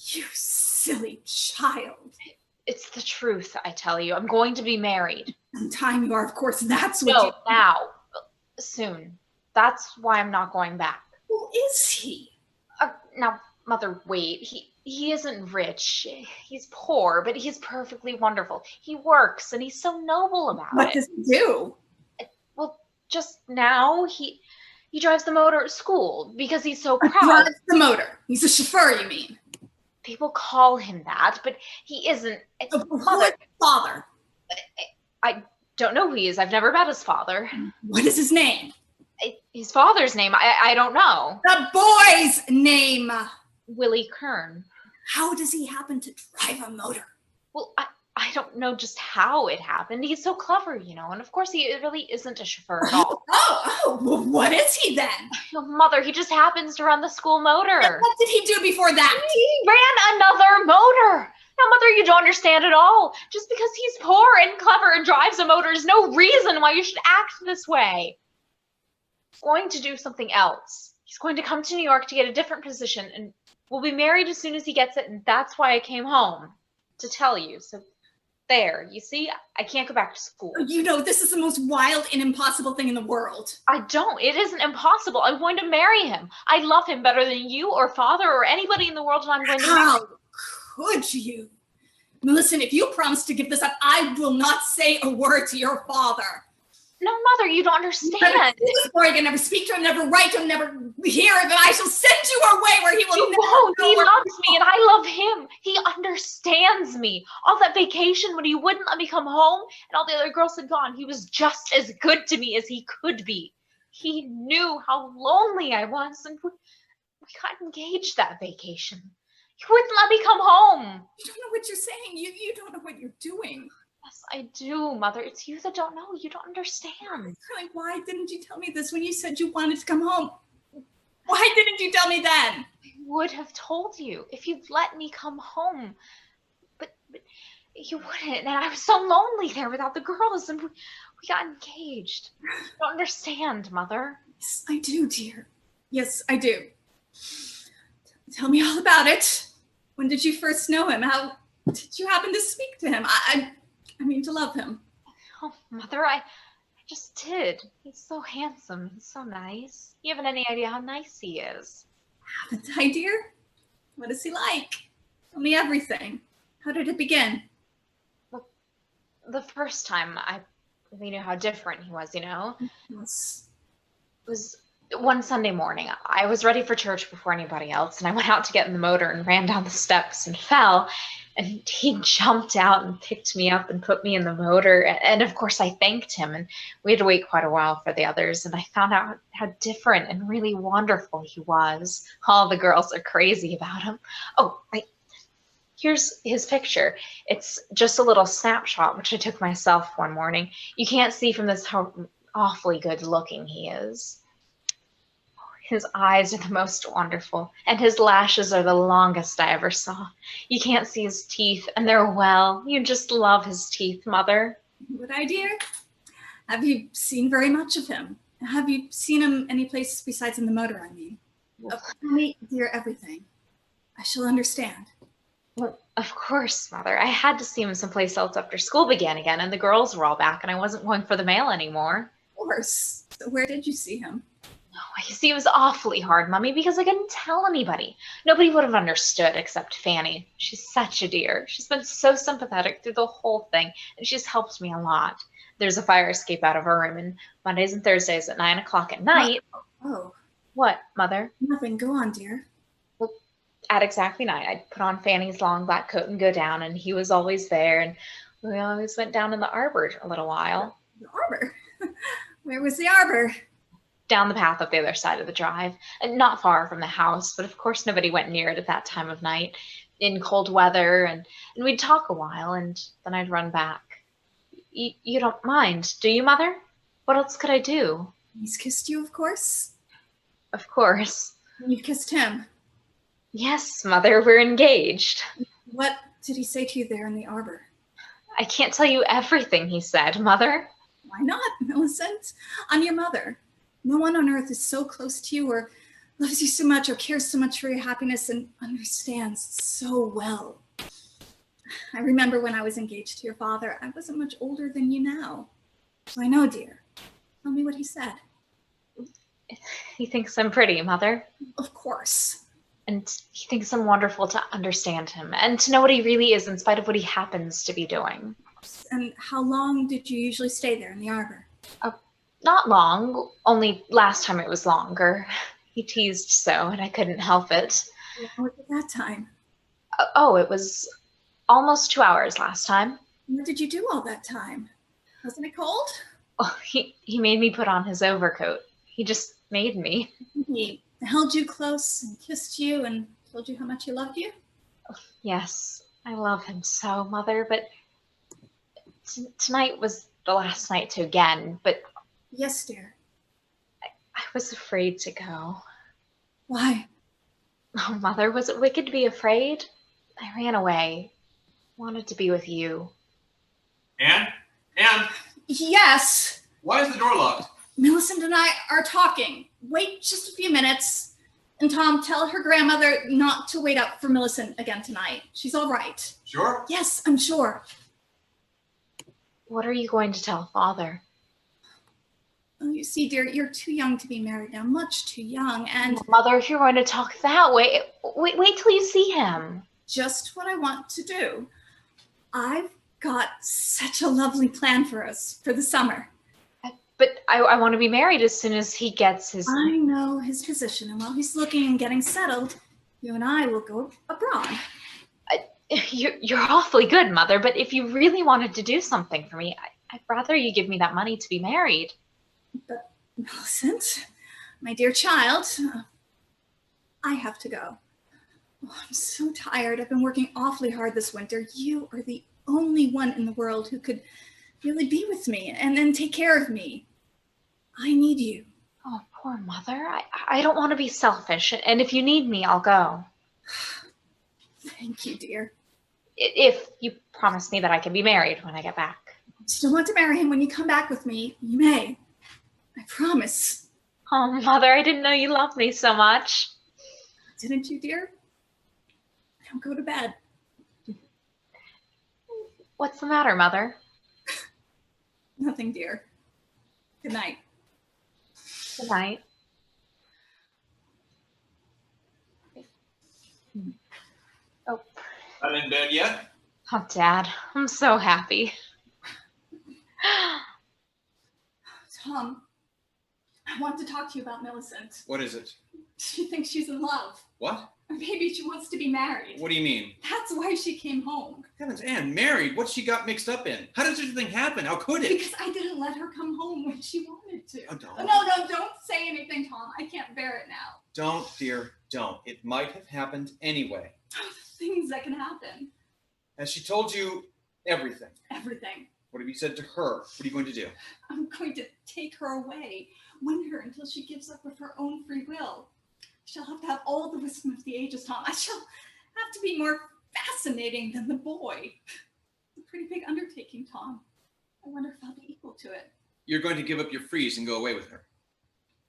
You silly child. It's the truth, I tell you. I'm going to be married. Sometime you are, of course. That's what No, now. Soon. That's why I'm not going back. Who is he? Now, Mother, wait. He isn't rich. He's poor, but he's perfectly wonderful. He works, and he's so noble about it. What does he do? Well, just now, he drives the motor at school because he's so proud. Drives the motor. He's a chauffeur, you mean? People call him that, but he isn't. Mother. Father. I don't know who he is. I've never met his father. What is his name? His father's name, I don't know. The boy's name. Willie Kern. How does he happen to drive a motor? Well, I don't know just how it happened. He's so clever, you know, and of course he really isn't a chauffeur at all. Well, what is he then? Oh, Mother, he just happens to run the school motor. And what did he do before that? He ran another motor. Now, Mother, you don't understand at all. Just because he's poor and clever and drives a motor is no reason why you should act this way. He's going to do something else. He's going to come to New York to get a different position, and we'll be married as soon as he gets it, and that's why I came home, to tell you. So there, you see, I can't go back to school. You know, this is the most wild and impossible thing in the world. I don't. It isn't impossible. I'm going to marry him. I love him better than you or father or anybody in the world, and I'm going to marry him. How could you? Millicent, if you promise to give this up, I will not say a word to your father. No, Mother, you don't understand. Before I can never speak to him, never write to him, never hear him, and I shall send you away where he will He never won't. know He where- loves me, and I love him. He understands me. All that vacation when he wouldn't let me come home, and all the other girls had gone, he was just as good to me as he could be. He knew how lonely I was, and we got engaged that vacation. He wouldn't let me come home. You don't know what you're saying. You don't know what you're doing. Yes, I do, Mother. It's you that don't know. You don't understand. Like, why didn't you tell me this when you said you wanted to come home? Why didn't you tell me then? I would have told you if you'd let me come home. But you wouldn't, and I was so lonely there without the girls, and we got engaged. You don't understand, Mother. Yes, I do, dear. Yes, I do. Tell me all about it. When did you first know him? How did you happen to speak to him? I mean, to love him. Oh, Mother, I just did. He's so handsome. He's so nice. You haven't any idea how nice he is. Haven't I, dear? What is he like? Tell me everything. How did it begin? Well, the first time I really knew how different he was, you know? Yes. It was one Sunday morning. I was ready for church before anybody else, and I went out to get in the motor and ran down the steps and fell. And he jumped out and picked me up and put me in the motor. And of course, I thanked him. And we had to wait quite a while for the others. And I found out how different and really wonderful he was. All the girls are crazy about him. Oh, here's his picture. It's just a little snapshot, which I took myself one morning. You can't see from this how awfully good looking he is. His eyes are the most wonderful, and his lashes are the longest I ever saw. You can't see his teeth, and they're well. You just love his teeth, Mother. Would I, dear? Have you seen very much of him? Have you seen him any place besides in the motor, I mean? Tell me, dear, everything. I shall understand. Well, of course, Mother. I had to see him someplace else after school began again, and the girls were all back, and I wasn't going for the mail anymore. Of course. So where did you see him? Oh, you see, it was awfully hard, Mummy, because I couldn't tell anybody. Nobody would have understood except Fanny. She's such a dear. She's been so sympathetic through the whole thing, and she's helped me a lot. There's a fire escape out of her room, and Mondays and Thursdays at 9 o'clock at night. Oh, What, Mother? nothing. Go on, dear. Well, at exactly 9, I'd put on Fanny's long black coat and go down, and he was always there, and we always went down in the arbor a little while. The arbor? Where was the arbor? Down the path up the other side of the drive, and not far from the house, but of course nobody went near it at that time of night, in cold weather, and we'd talk a while, and then I'd run back. You don't mind, do you, Mother? What else could I do? He's kissed you, of course. Of course. And you've kissed him. Yes, Mother, we're engaged. What did he say to you there in the arbor? I can't tell you everything he said, Mother. Why not, Millicent? I'm your mother. No one on earth is so close to you or loves you so much or cares so much for your happiness and understands so well. I remember when I was engaged to your father, I wasn't much older than you now. So I know, dear. Tell me what he said. He thinks I'm pretty, Mother. Of course. And he thinks I'm wonderful to understand him and to know what he really is in spite of what he happens to be doing. And how long did you usually stay there in the arbor? Not long, only last time it was longer. He teased so, and I couldn't help it. What was that time? Oh, it was almost 2 hours last time. What did you do all that time? Wasn't it cold? Oh, he made me put on his overcoat. He just made me. He held you close and kissed you and told you how much he loved you? Yes, I love him so, Mother, but tonight was the last night to again, but Yes, dear. I was afraid to go. Why? Oh, Mother, was it wicked to be afraid? I ran away. Wanted to be with you. Ann? Ann? Yes. Why is the door locked? Millicent and I are talking. Wait just a few minutes. And Tom, tell her grandmother not to wait up for Millicent again tonight. She's all right. Sure? Yes, I'm sure. What are you going to tell father? Oh, you see, dear, you're too young to be married now, much too young, and Mother, if you're going to talk that way, wait till you see him. just what I want to do. I've got such a lovely plan for us for the summer. But I want to be married as soon as he gets his... I know his position, and while he's looking and getting settled, you and I will go abroad. You're awfully good, Mother, but if you really wanted to do something for me, I'd rather you give me that money to be married. But Millicent, my dear child, I have to go. Oh, I'm so tired. I've been working awfully hard this winter. You are the only one in the world who could really be with me and then take care of me. I need you. Oh, poor Mother. I don't want to be selfish, and if you need me, I'll go. Thank you, dear. If you promise me that I can be married when I get back. Still want to marry him when you come back with me? You may. I promise. Oh, Mother, I didn't know you loved me so much. Didn't you, dear? Now go to bed. What's the matter, Mother? Nothing, dear. Good night. Good night. Oh. Not in bed yet? Oh, Dad, I'm so happy. Tom, I want to talk to you about Millicent. What is it? She thinks she's in love. What? Or maybe she wants to be married. What do you mean? That's why she came home. Heavens, Ann, married? What she got mixed up in? How did such a thing happen? How could it? Because I didn't let her come home when she wanted to. Oh, don't. No, don't say anything, Tom. I can't bear it now. Don't, dear, don't. It might have happened anyway. The things that can happen. Has she told you everything? Everything. What have you said to her? What are you going to do? I'm going to take her away, win her until she gives up of her own free will. She'll have to have all the wisdom of the ages, Tom. I shall have to be more fascinating than the boy. It's a pretty big undertaking, Tom. I wonder if I'll be equal to it. You're going to give up your freeze and go away with her.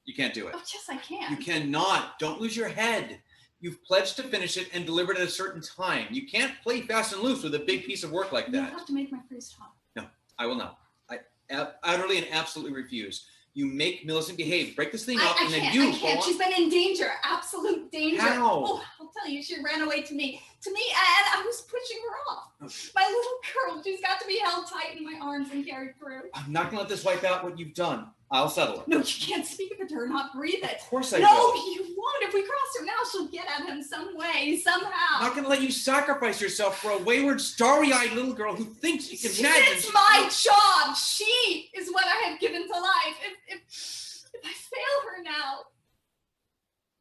You can't do it. Oh, yes, I can. You cannot. Don't lose your head. You've pledged to finish it and deliver it at a certain time. You can't play fast and loose with a big piece of work like You'll that. have to make my freeze, Tom. No, I will not. I utterly and absolutely refuse. You make Millicent behave. Break this thing up, and then you I can't. She's been in danger, absolute danger. How? Oh, I'll tell you, she ran away to me, and I was pushing her off. Okay. My little girl, she's got to be held tight in my arms and carried through. I'm not going to let this wipe out what you've done. I'll settle it. No, you can't speak of it to her, not breathe it. Of course I No, will. you won't. If we cross her now, she'll get at him some way, I'm somehow. not going to let you sacrifice yourself for a wayward, starry-eyed little girl who thinks she can imagine. It's my job. She is what I have given to life. If I fail her now,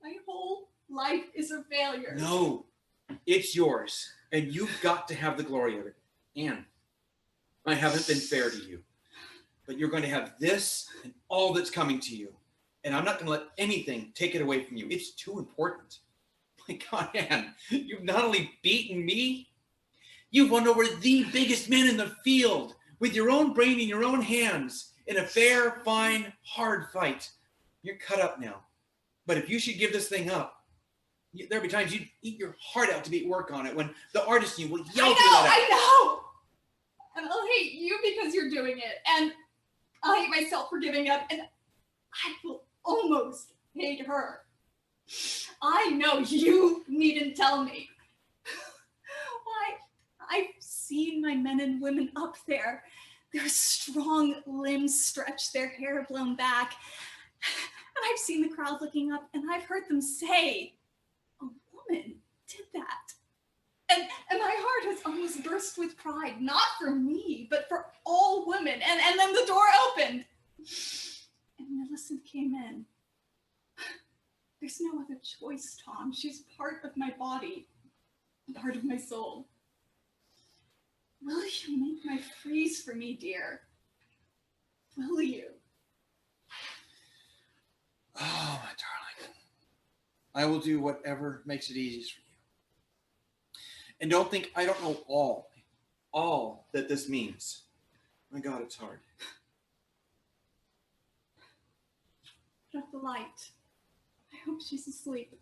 my whole life is a failure. No, it's yours, and you've got to have the glory of it. Ann, I haven't been fair to you, but you're going to have this and all that's coming to you, and I'm not going to let anything take it away from you. It's too important. My God, Ann, you've not only beaten me, you've won over the biggest man in the field with your own brain in your own hands in a fair, fine, hard fight. You're cut up now. But if you should give this thing up, there'll be times you'd eat your heart out to be at work on it when the artist in you will yell for that. I know. And I'll hate you because you're doing it. And I'll hate myself for giving up. And I will almost hate her. I know you needn't tell me. Why, I've seen my men and women up there. Their strong limbs stretched, their hair blown back. And I've seen the crowd looking up, and I've heard them say, a woman did that. And my heart has almost burst with pride, not for me, but for all women. And then the door opened, and Millicent came in. There's no other choice, Tom. She's part of my body, part of my soul. Will you make my freeze for me, dear? Will you? Oh, my darling. I will do whatever makes it easiest for you. And don't think I don't know all that this means. My God, it's hard. Put out the light. I hope she's asleep.